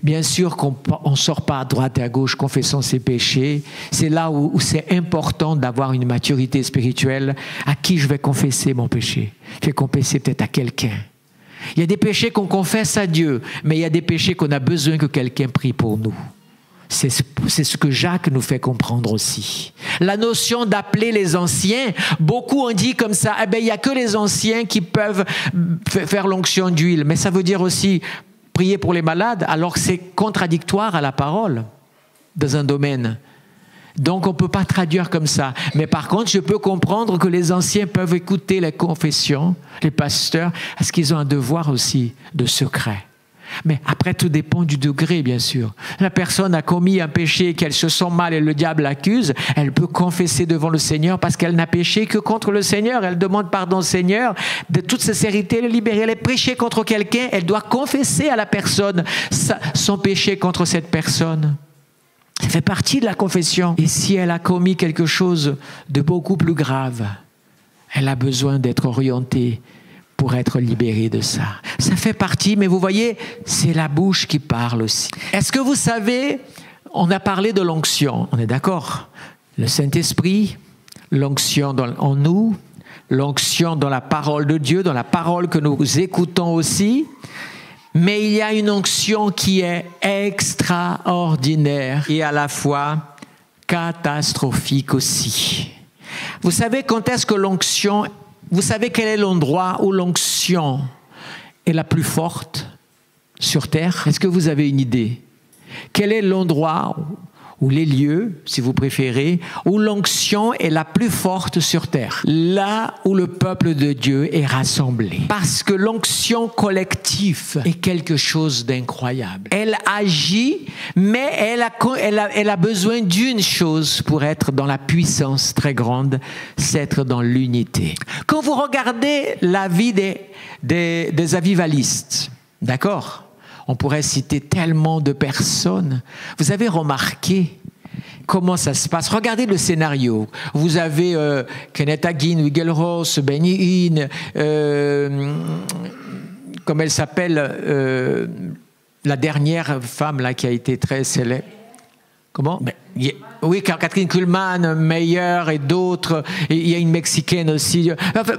Bien sûr qu'on ne sort pas à droite et à gauche confessant ses péchés. C'est là où c'est important d'avoir une maturité spirituelle. À qui je vais confesser mon péché? Je vais confesser peut-être à quelqu'un. Il y a des péchés qu'on confesse à Dieu, mais il y a des péchés qu'on a besoin que quelqu'un prie pour nous. C'est ce que Jacques nous fait comprendre aussi. La notion d'appeler les anciens, beaucoup ont dit comme ça, eh bien, il n'y a que les anciens qui peuvent faire l'onction d'huile. Mais ça veut dire aussi prier pour les malades, alors que c'est contradictoire à la parole dans un domaine. Donc on ne peut pas traduire comme ça. Mais par contre, je peux comprendre que les anciens peuvent écouter les confessions, les pasteurs, parce qu'ils ont un devoir aussi de secret. Mais après, tout dépend du degré, bien sûr. La personne a commis un péché, qu'elle se sent mal et le diable l'accuse, elle peut confesser devant le Seigneur parce qu'elle n'a péché que contre le Seigneur. Elle demande pardon au Seigneur de toute sincérité, le libérer. Elle a péché contre quelqu'un, elle doit confesser à la personne son péché contre cette personne. Ça fait partie de la confession. Et si elle a commis quelque chose de beaucoup plus grave, elle a besoin d'être orientée pour être libéré de ça. Ça fait partie, mais vous voyez, c'est la bouche qui parle aussi. Est-ce que vous savez, on a parlé de l'onction, on est d'accord? Le Saint-Esprit, l'onction en nous, l'onction dans la parole de Dieu, dans la parole que nous écoutons aussi, mais il y a une onction qui est extraordinaire et à la fois catastrophique aussi. Vous savez quand est-ce que l'onction... Vous savez quel est l'endroit où l'onction est la plus forte sur terre? Est-ce que vous avez une idée? Quel est l'endroit ou les lieux, si vous préférez, où l'onction est la plus forte sur terre? Là où le peuple de Dieu est rassemblé. Parce que l'onction collective est quelque chose d'incroyable. Elle agit, mais elle a besoin d'une chose pour être dans la puissance très grande, c'est être dans l'unité. Quand vous regardez la vie des avivalistes, d'accord? On pourrait citer tellement de personnes. Vous avez remarqué comment ça se passe? Regardez le scénario. Vous avez Kenneth Hagin, Wiggle Ross, Benny Hinn, comme elle s'appelle, la dernière femme là, qui a été très célèbre. Comment? Oui, Catherine Kuhlman, Meyer et d'autres. Il y a une Mexicaine aussi. Enfin,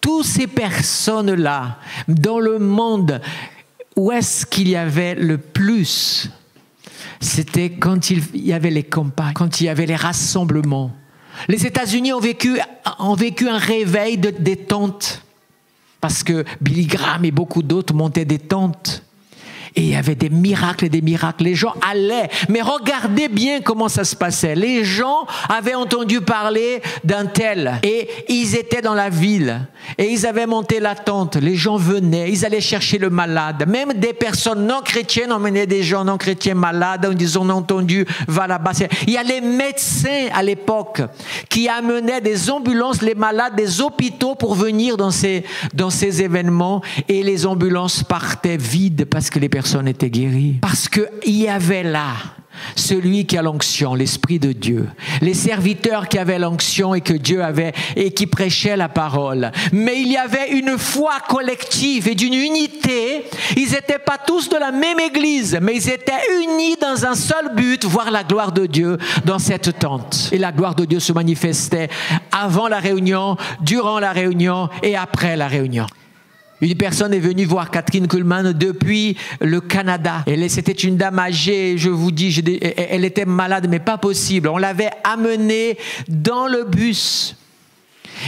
toutes ces personnes-là, dans le monde... Où est-ce qu'il y avait le plus? C'était quand il y avait les campagnes, quand il y avait les rassemblements. Les États-Unis ont vécu un réveil des tentes. Parce que Billy Graham et beaucoup d'autres montaient des tentes. Et il y avait des miracles et des miracles. Les gens allaient. Mais regardez bien comment ça se passait. Les gens avaient entendu parler d'un tel. Et ils étaient dans la ville. Et ils avaient monté la tente. Les gens venaient. Ils allaient chercher le malade. Même des personnes non chrétiennes emmenaient des gens non chrétiens malades en disant, on a entendu, va là-bas. Il y a les médecins à l'époque qui amenaient des ambulances, les malades des hôpitaux pour venir dans ces événements. Et les ambulances partaient vides parce que les personnes étaient guéries. Parce qu'il y avait là celui qui a l'onction, l'Esprit de Dieu. Les serviteurs qui avaient l'onction et que Dieu avait et qui prêchaient la parole. Mais il y avait une foi collective et d'une unité. Ils n'étaient pas tous de la même église, mais ils étaient unis dans un seul but, voir la gloire de Dieu dans cette tente. Et la gloire de Dieu se manifestait avant la réunion, durant la réunion et après la réunion. Une personne est venue voir Catherine Kuhlman depuis le Canada. C'était une dame âgée, je vous dis, elle était malade, mais pas possible. On l'avait amenée dans le bus.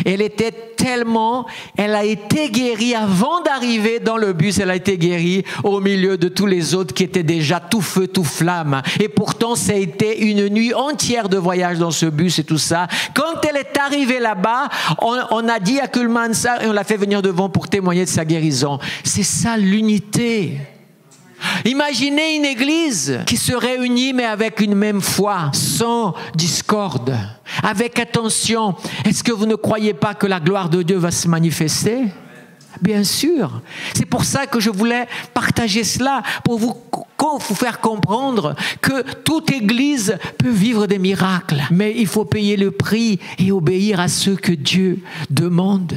Elle a été guérie avant d'arriver dans le bus, elle a été guérie au milieu de tous les autres qui éta't déjà tout feu, tout flamme. Et pourtant, ça a été une nuit entière de voyage dans ce bus et tout ça. Quand elle est arrivée là-bas, on a dit à Kuhlman ça et on l'a fait venir devant pour témoigner de sa guérison. C'est ça l'unité. Imaginez une église qui se réunit mais avec une même foi, sans discorde, avec attention. Est-ce que vous ne croyez pas que la gloire de Dieu va se manifester? Bien sûr. C'est pour ça que je voulais partager cela, pour vous faire comprendre que toute église peut vivre des miracles. Mais il faut payer le prix et obéir à ce que Dieu demande.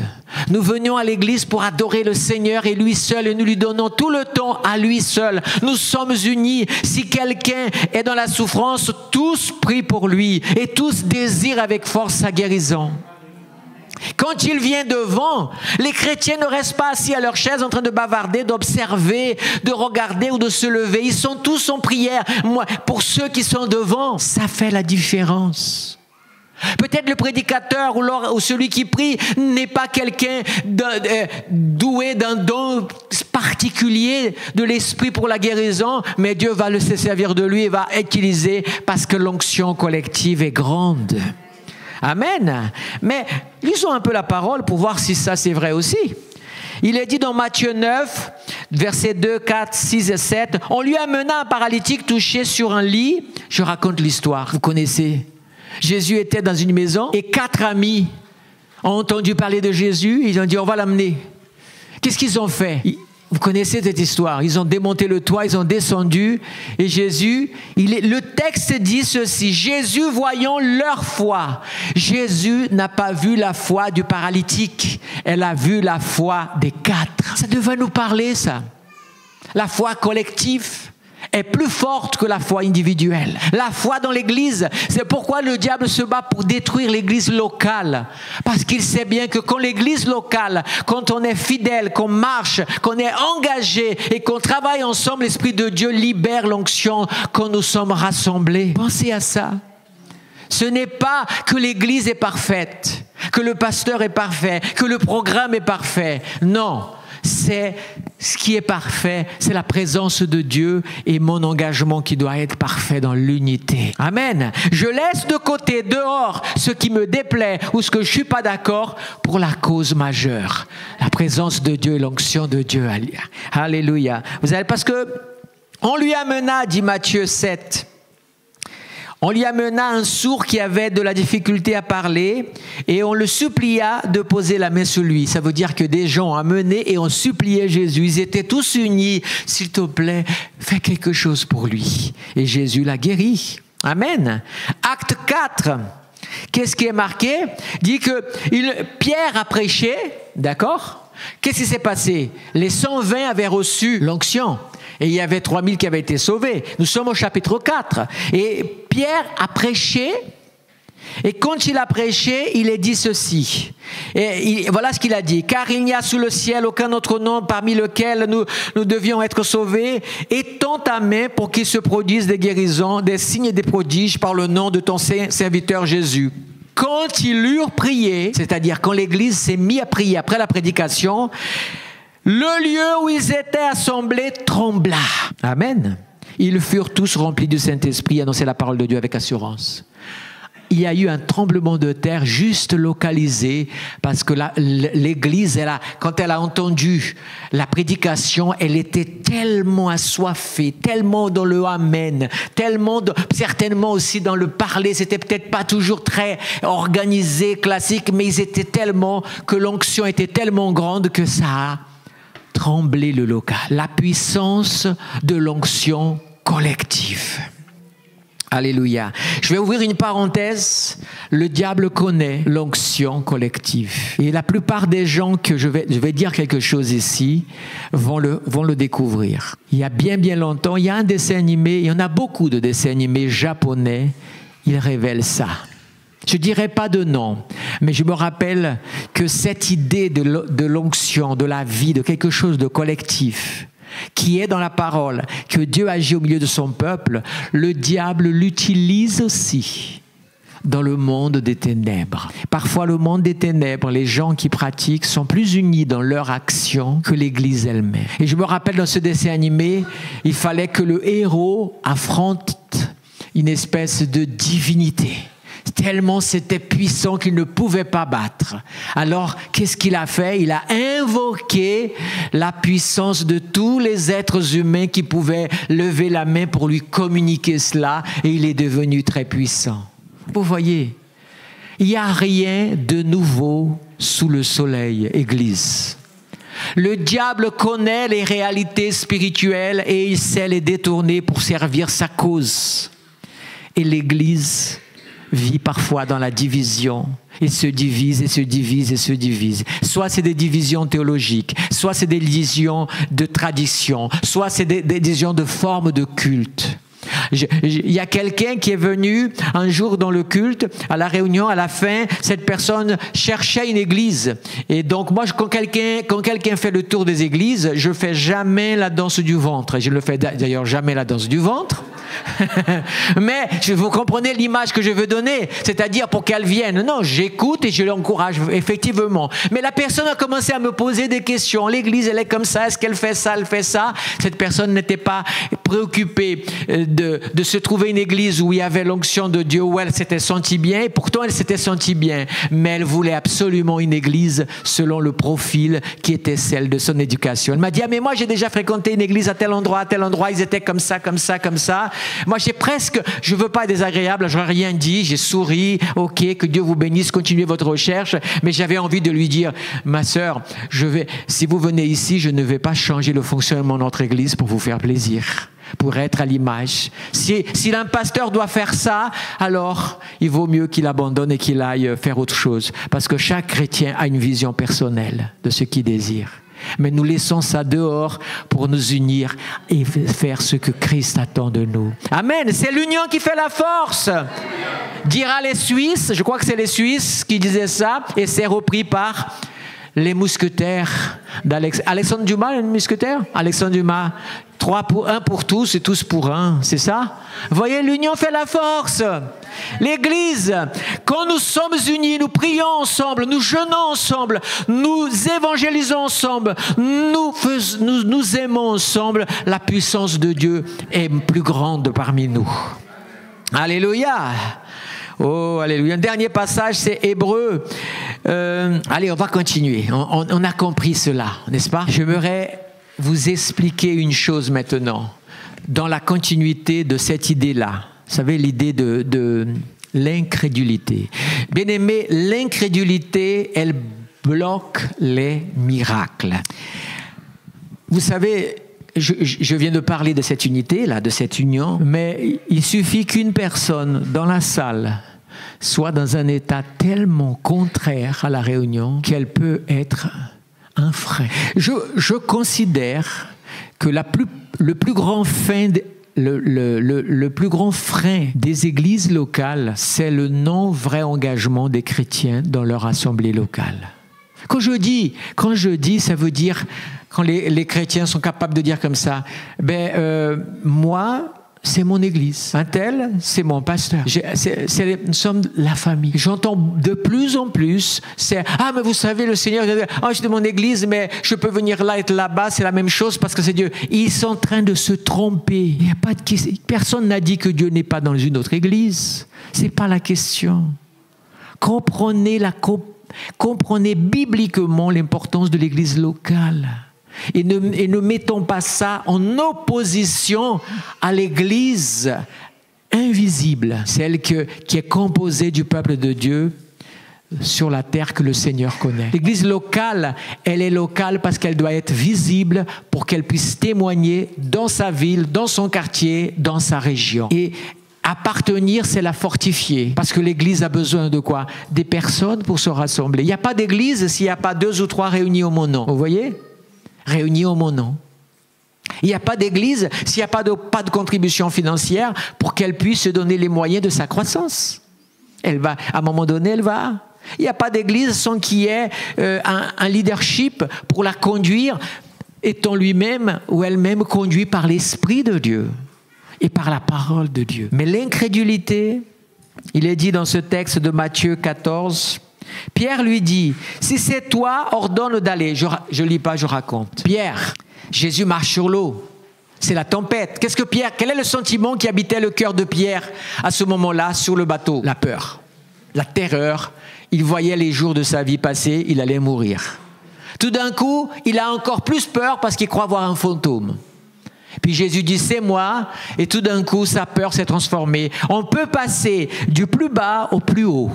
Nous venions à l'église pour adorer le Seigneur et lui seul, et nous lui donnons tout le temps à lui seul. Nous sommes unis. Si quelqu'un est dans la souffrance, tous prient pour lui et tous désirent avec force sa guérison. Quand il vient devant, les chrétiens ne restent pas assis à leur chaise en train de bavarder, d'observer, de regarder ou de se lever. Ils sont tous en prière. Moi, pour ceux qui sont devant, ça fait la différence. Peut-être le prédicateur ou celui qui prie n'est pas quelqu'un doué d'un don particulier de l'esprit pour la guérison, mais Dieu va le servir de lui et va utiliser parce que l'onction collective est grande. Amen. Mais lisons un peu la parole pour voir si ça c'est vrai aussi. Il est dit dans Matthieu 9, versets 2, 4, 6 et 7, on lui amena un paralytique touché sur un lit. Je raconte l'histoire, vous connaissez. Jésus était dans une maison et 4 amis ont entendu parler de Jésus. Ils ont dit, on va l'amener. Qu'est-ce qu'ils ont fait? Vous connaissez cette histoire. Ils ont démonté le toit, ils ont descendu. Et Jésus, le texte dit ceci. Jésus, voyant leur foi. Jésus n'a pas vu la foi du paralytique. Elle a vu la foi des 4. Ça devrait nous parler, ça. La foi collective est plus forte que la foi individuelle. La foi dans l'église, c'est pourquoi le diable se bat pour détruire l'église locale. Parce qu'il sait bien que quand l'église locale, quand on est fidèle, qu'on marche, qu'on est engagé et qu'on travaille ensemble, l'Esprit de Dieu libère l'onction quand nous sommes rassemblés. Pensez à ça. Ce n'est pas que l'église est parfaite, que le pasteur est parfait, que le programme est parfait. Non. C'est ce qui est parfait, c'est la présence de Dieu et mon engagement qui doit être parfait dans l'unité. Amen. Je laisse de côté, dehors, ce qui me déplaît ou ce que je ne suis pas d'accord pour la cause majeure. La présence de Dieu et l'onction de Dieu. Alléluia. Vous savez, parce que on lui amena, dit Matthieu 7, on lui amena un sourd qui avait de la difficulté à parler et on le supplia de poser la main sur lui. Ça veut dire que des gens ont amené et ont supplié Jésus. Ils étaient tous unis. S'il te plaît, fais quelque chose pour lui. Et Jésus l'a guéri. Amen. Acte 4. Qu'est-ce qui est marqué? Dit que Pierre a prêché, d'accord? Qu'est-ce qui s'est passé? Les 120 avaient reçu l'onction. Et il y avait 3000 qui avaient été sauvés. Nous sommes au chapitre 4. Et Pierre a prêché. Et quand il a prêché, il a dit ceci. Et voilà ce qu'il a dit. Car il n'y a sous le ciel aucun autre nom parmi lequel nous devions être sauvés. Étends ta main pour qu'il se produise des guérisons, des signes et des prodiges par le nom de ton serviteur Jésus. Quand ils eurent prié, c'est-à-dire quand l'église s'est mise à prier après la prédication, le lieu où ils étaient assemblés trembla. Amen. Ils furent tous remplis du Saint-Esprit, annonçaient la parole de Dieu avec assurance. Il y a eu un tremblement de terre juste localisé parce que l'église, quand elle a entendu la prédication, elle était tellement assoiffée, tellement dans le amen, tellement certainement aussi dans le parler. C'était peut-être pas toujours très organisé, classique, mais ils étaient tellement, que l'onction était tellement grande que ça a tremblé le local. La puissance de l'onction collective. Alléluia. Je vais ouvrir une parenthèse. Le diable connaît l'onction collective. Et la plupart des gens que je vais dire quelque chose ici vont le découvrir. Il y a bien longtemps, il y a un dessin animé, il y en a beaucoup de dessins animés japonais, ils révèlent ça. Je ne dirai pas de nom, mais je me rappelle que cette idée de l'onction, de la vie, de quelque chose de collectif, qui est dans la parole, que Dieu agit au milieu de son peuple, le diable l'utilise aussi dans le monde des ténèbres. Parfois, le monde des ténèbres, les gens qui pratiquent sont plus unis dans leur action que l'Église elle-même. Et je me rappelle dans ce dessin animé, il fallait que le héros affronte une espèce de divinité. Tellement c'était puissant qu'il ne pouvait pas battre. Alors, qu'est-ce qu'il a fait? Il a invoqué la puissance de tous les êtres humains qui pouvaient lever la main pour lui communiquer cela, et il est devenu très puissant. Vous voyez, il n'y a rien de nouveau sous le soleil, Église. Le diable connaît les réalités spirituelles et il sait les détourner pour servir sa cause. Et l'Église vit parfois dans la division. Il se divise et se divise et se divise. Soit c'est des divisions théologiques, soit c'est des divisions de tradition, soit c'est des divisions de formes de culte. Il y a quelqu'un qui est venu un jour dans le culte, à la réunion, à la fin, cette personne cherchait une église. Et donc moi, quand quelqu'un fait le tour des églises, je ne fais jamais la danse du ventre. Je ne fais d'ailleurs jamais la danse du ventre. Mais vous comprenez l'image que je veux donner, c'est-à-dire pour qu'elle vienne. Non, j'écoute et je l'encourage effectivement. Mais la personne a commencé à me poser des questions. L'église, elle est comme ça, est-ce qu'elle fait ça, elle fait ça? Cette personne n'était pas préoccupée de se trouver une église où il y avait l'onction de Dieu, où elle s'était sentie bien, et pourtant elle s'était sentie bien. Mais elle voulait absolument une église selon le profil qui était celle de son éducation. Elle m'a dit, ah mais moi j'ai déjà fréquenté une église à tel endroit, ils étaient comme ça, comme ça, comme ça. Moi, je veux pas être désagréable, je n'ai rien dit, j'ai souri, ok, que Dieu vous bénisse, continuez votre recherche, mais j'avais envie de lui dire, ma sœur, si vous venez ici, je ne vais pas changer le fonctionnement de notre église pour vous faire plaisir, pour être à l'image. Si un pasteur doit faire ça, alors il vaut mieux qu'il abandonne et qu'il aille faire autre chose, parce que chaque chrétien a une vision personnelle de ce qu'il désire. Mais nous laissons ça dehors pour nous unir et faire ce que Christ attend de nous. Amen. C'est l'union qui fait la force. Dira les Suisses, je crois que c'est les Suisses qui disaient ça, et c'est repris par les mousquetaires Alexandre Dumas, le mousquetaire. Alexandre Dumas, 1 pour tous et tous pour un, c'est ça? Vous voyez, l'union fait la force. L'Église, quand nous sommes unis, nous prions ensemble, nous jeûnons ensemble, nous évangélisons ensemble, nous aimons ensemble, la puissance de Dieu est plus grande parmi nous. Alléluia. Oh, alléluia. Un dernier passage, c'est Hébreux. Allez, on va continuer. On a compris cela, n'est-ce pas? J'aimerais vous expliquer une chose maintenant, dans la continuité de cette idée-là. Vous savez, l'idée de l'incrédulité. Bien-aimés, l'incrédulité, elle bloque les miracles. Vous savez, je viens de parler de cette unité, là, de cette union, mais il suffit qu'une personne dans la salle soit dans un état tellement contraire à la réunion qu'elle peut être un frein. Je considère que le plus grand frein des églises locales, c'est le non-vrai engagement des chrétiens dans leur assemblée locale. Quand je dis, ça veut dire, quand les chrétiens sont capables de dire comme ça, moi, c'est mon église. Un tel, c'est mon pasteur. Nous sommes la famille. J'entends de plus en plus, mais vous savez, le Seigneur, c'est de mon église, mais je peux venir là, être là-bas, c'est la même chose parce que c'est Dieu. Ils sont en train de se tromper. Il y a pas de question. Personne n'a dit que Dieu n'est pas dans une autre église. C'est pas la question. Comprenez bibliquement l'importance de l'église locale. Et ne mettons pas ça en opposition à l'église invisible, celle qui est composée du peuple de Dieu sur la terre que le Seigneur connaît. L'église locale, elle est locale parce qu'elle doit être visible pour qu'elle puisse témoigner dans sa ville, dans son quartier, dans sa région. Et Appartenir, c'est la fortifier. Parce que l'Église a besoin de quoi? Des personnes pour se rassembler. Il n'y a pas d'Église s'il n'y a pas 2 ou 3 réunis au mon nom. Vous voyez? Réunis au mon nom. Il n'y a pas d'église s'il n'y a pas de contribution financière pour qu'elle puisse se donner les moyens de sa croissance. Elle va, à un moment donné, elle va. Il n'y a pas d'église sans qu'il y ait un leadership pour la conduire, étant lui-même ou elle-même conduit par l'Esprit de Dieu et par la parole de Dieu. Mais l'incrédulité, il est dit dans ce texte de Matthieu 14, Pierre lui dit, si c'est toi, ordonne d'aller. Je ne lis pas, je raconte. Pierre, Jésus marche sur l'eau. C'est la tempête. Quel est le sentiment qui habitait le cœur de Pierre à ce moment-là sur le bateau? La peur, la terreur. Il voyait les jours de sa vie passer, il allait mourir. Tout d'un coup, il a encore plus peur parce qu'il croit voir un fantôme. Puis Jésus dit, c'est moi. Et tout d'un coup, sa peur s'est transformée. On peut passer du plus bas au plus haut.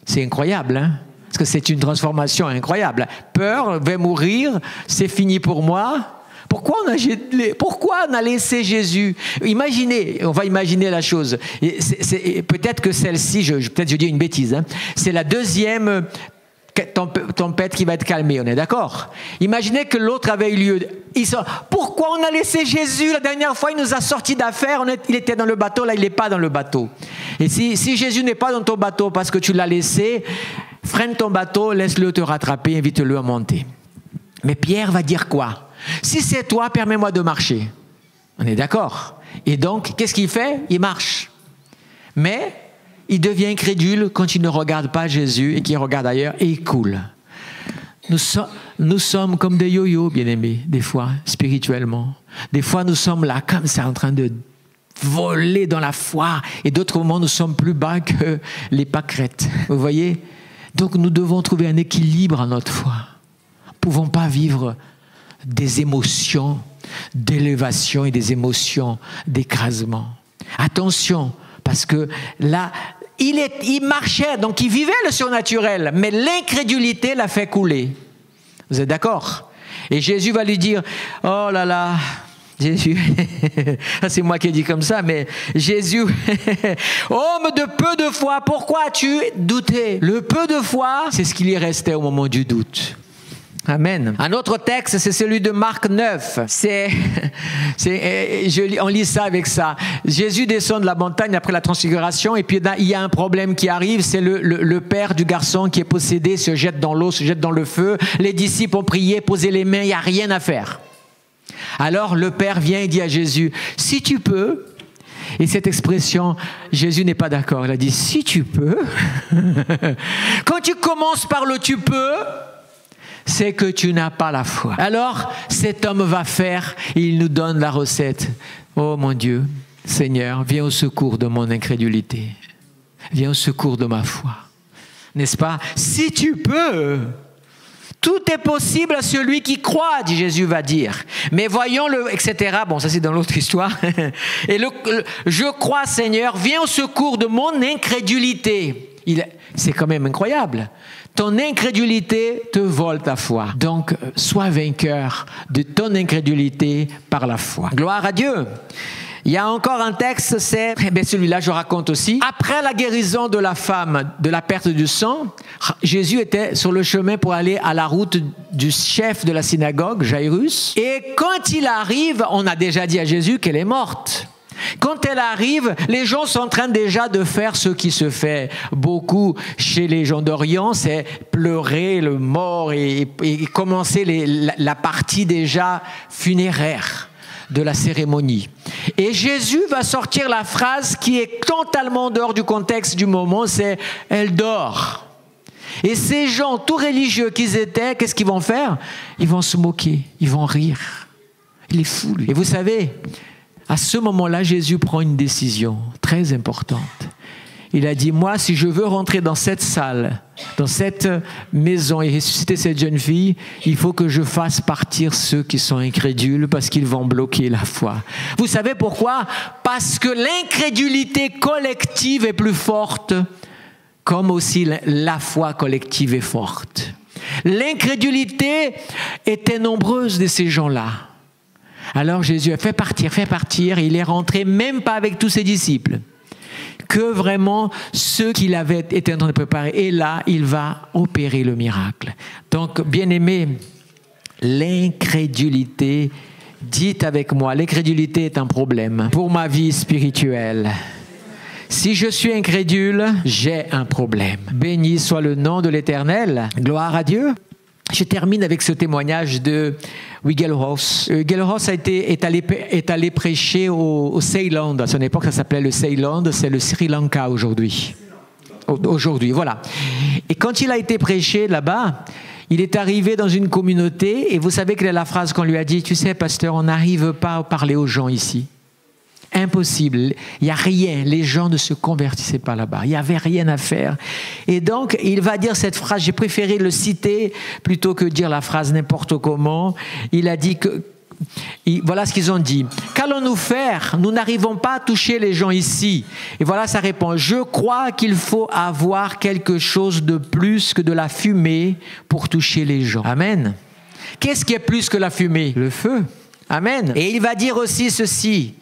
C'est incroyable, hein? Parce que c'est une transformation incroyable. Peur, vais mourir, c'est fini pour moi. Pourquoi on a laissé Jésus? Imaginez, on va imaginer la chose. Peut-être que celle-ci, peut-être je dis une bêtise, hein, c'est la deuxième tempête qui va être calmée, on est d'accord? Imaginez que l'autre avait eu lieu. Pourquoi on a laissé Jésus? La dernière fois, il nous a sortis d'affaires, il était dans le bateau, là, il n'est pas dans le bateau. Et si Jésus n'est pas dans ton bateau parce que tu l'as laissé, freine ton bateau, laisse-le te rattraper, invite-le à monter. Mais Pierre va dire quoi? Si c'est toi, permets-moi de marcher. On est d'accord? Et donc, qu'est-ce qu'il fait? Il marche. Mais il devient incrédule quand il ne regarde pas Jésus et qu'il regarde ailleurs et il coule. Nous sommes comme des yo-yo, bien-aimés, des fois, spirituellement. Des fois, nous sommes là, comme ça, en train de voler dans la foi. Et d'autres moments, nous sommes plus bas que les pâquerettes. Vous voyez? Donc, nous devons trouver un équilibre à notre foi. Nous ne pouvons pas vivre des émotions d'élévation et des émotions d'écrasement. Attention, parce que là, il marchait, donc il vivait le surnaturel, mais l'incrédulité l'a fait couler. Vous êtes d'accord? Et Jésus va lui dire, oh là là, Jésus, c'est moi qui ai dit comme ça, mais Jésus, homme de peu de foi, pourquoi as-tu douté? Le peu de foi, c'est ce qui lui restait au moment du doute. Amen. Un autre texte, c'est celui de Marc 9. On lit ça avec ça. Jésus descend de la montagne après la transfiguration et puis il y a un problème qui arrive, c'est le père du garçon qui est possédé se jette dans l'eau, se jette dans le feu. Les disciples ont prié, posé les mains, il n'y a rien à faire. Alors le père vient et dit à Jésus, si tu peux. Et cette expression, Jésus n'est pas d'accord. Il a dit, si tu peux. Quand tu commences par le tu peux, c'est que tu n'as pas la foi. Alors, cet homme va faire, il nous donne la recette. Oh mon Dieu, Seigneur, viens au secours de mon incrédulité. Viens au secours de ma foi. N'est-ce pas? Si tu peux, tout est possible à celui qui croit, dit Jésus va dire. Mais voyons-le, etc. Bon, ça c'est dans l'autre histoire. Et je crois, Seigneur, viens au secours de mon incrédulité. C'est quand même incroyable. Ton incrédulité te vole ta foi. Donc, sois vainqueur de ton incrédulité par la foi. Gloire à Dieu. Il y a encore un texte, c'est, celui-là je raconte aussi. Après la guérison de la femme de la perte du sang, Jésus était sur le chemin pour aller à la route du chef de la synagogue, Jairus. Et quand il arrive, on a déjà dit à Jésus qu'elle est morte. Quand elle arrive, les gens sont en train déjà de faire ce qui se fait beaucoup chez les gens d'Orient, c'est pleurer le mort et commencer la partie déjà funéraire de la cérémonie. Et Jésus va sortir la phrase qui est totalement dehors du contexte du moment, c'est « elle dort ». Et ces gens, tout religieux qu'ils étaient, qu'est-ce qu'ils vont faire? Ils vont se moquer, ils vont rire. Il est fou, lui. Et vous savez, à ce moment-là, Jésus prend une décision très importante. Il a dit, moi, si je veux rentrer dans cette salle, dans cette maison et ressusciter cette jeune fille, il faut que je fasse partir ceux qui sont incrédules parce qu'ils vont bloquer la foi. Vous savez pourquoi? Parce que l'incrédulité collective est plus forte, comme aussi la foi collective est forte. L'incrédulité était nombreuse de ces gens-là. Alors Jésus a fait partir, et il est rentré même pas avec tous ses disciples. que vraiment ce qu'il avait été en train de préparer. Et là, il va opérer le miracle. Donc, bien-aimés, l'incrédulité, dites avec moi, l'incrédulité est un problème pour ma vie spirituelle. Si je suis incrédule, j'ai un problème. Béni soit le nom de l'Éternel. Gloire à Dieu. Je termine avec ce témoignage de Wigglehorse. Wigglehorse est allé prêcher au Ceylan. À son époque, ça s'appelait le Ceylan. C'est le Sri Lanka aujourd'hui. Aujourd'hui, voilà. Et quand il a été prêché là-bas, il est arrivé dans une communauté et vous savez quelle est la phrase qu'on lui a dit? Tu sais, pasteur, on n'arrive pas à parler aux gens ici. Impossible, il n'y a rien, les gens ne se convertissaient pas là-bas, il n'y avait rien à faire. Et donc, il va dire cette phrase, j'ai préféré le citer plutôt que dire la phrase n'importe comment. Il a dit que, voilà ce qu'ils ont dit. Qu'allons-nous faire? Nous n'arrivons pas à toucher les gens ici. Et voilà sa réponse. Je crois qu'il faut avoir quelque chose de plus que de la fumée pour toucher les gens. Amen. Qu'est-ce qui est plus que la fumée? Le feu. Amen. Et il va dire aussi ceci.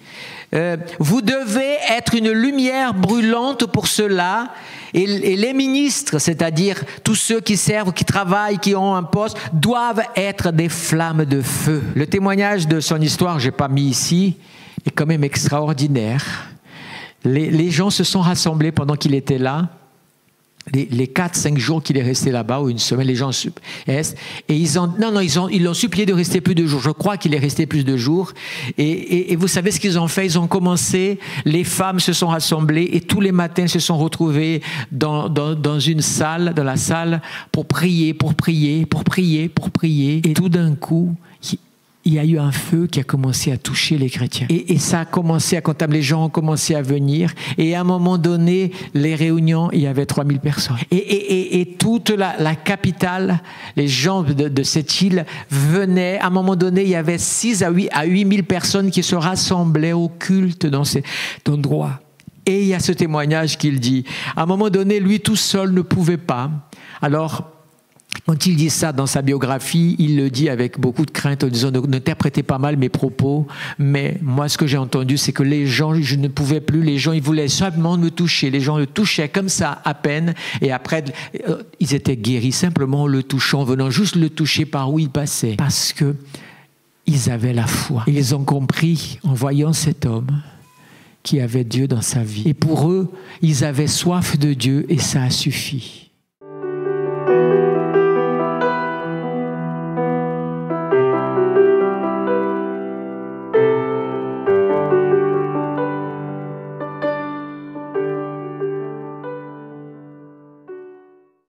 Vous devez être une lumière brûlante pour cela. Et les ministres, c'est-à-dire tous ceux qui servent, qui travaillent, qui ont un poste, doivent être des flammes de feu. Le témoignage de son histoire, je n'ai pas mis ici, est quand même extraordinaire. Les gens se sont rassemblés pendant qu'il était là. Les 4-5 jours qu'il est resté là-bas, ou une semaine, les gens et ils l'ont supplié de rester plus de jours. Je crois qu'il est resté plus de jours. Et vous savez ce qu'ils ont fait? Ils ont commencé, les femmes se sont rassemblées et tous les matins se sont retrouvées dans une salle, dans la salle, pour prier. Et tout d'un coup, il y a eu un feu qui a commencé à toucher les chrétiens. Et ça a commencé à contaminer, les gens ont commencé à venir. Et à un moment donné, les réunions, il y avait 3000 personnes. Et toute la capitale, les gens de cette île venaient. À un moment donné, il y avait 6 à 8000 personnes qui se rassemblaient au culte dans cet endroit. Et il y a ce témoignage qu'il dit. À un moment donné, lui tout seul ne pouvait pas. Alors, quand il dit ça dans sa biographie, il le dit avec beaucoup de crainte en disant « N'interprétez pas mal mes propos, mais moi ce que j'ai entendu c'est que les gens, je ne pouvais plus, les gens ils voulaient simplement me toucher, les gens le touchaient comme ça à peine et après ils étaient guéris simplement en le touchant, en venant juste le toucher par où il passait. Parce que ils avaient la foi. Ils ont compris en voyant cet homme qui avait Dieu dans sa vie. Et pour eux, ils avaient soif de Dieu et ça a suffi.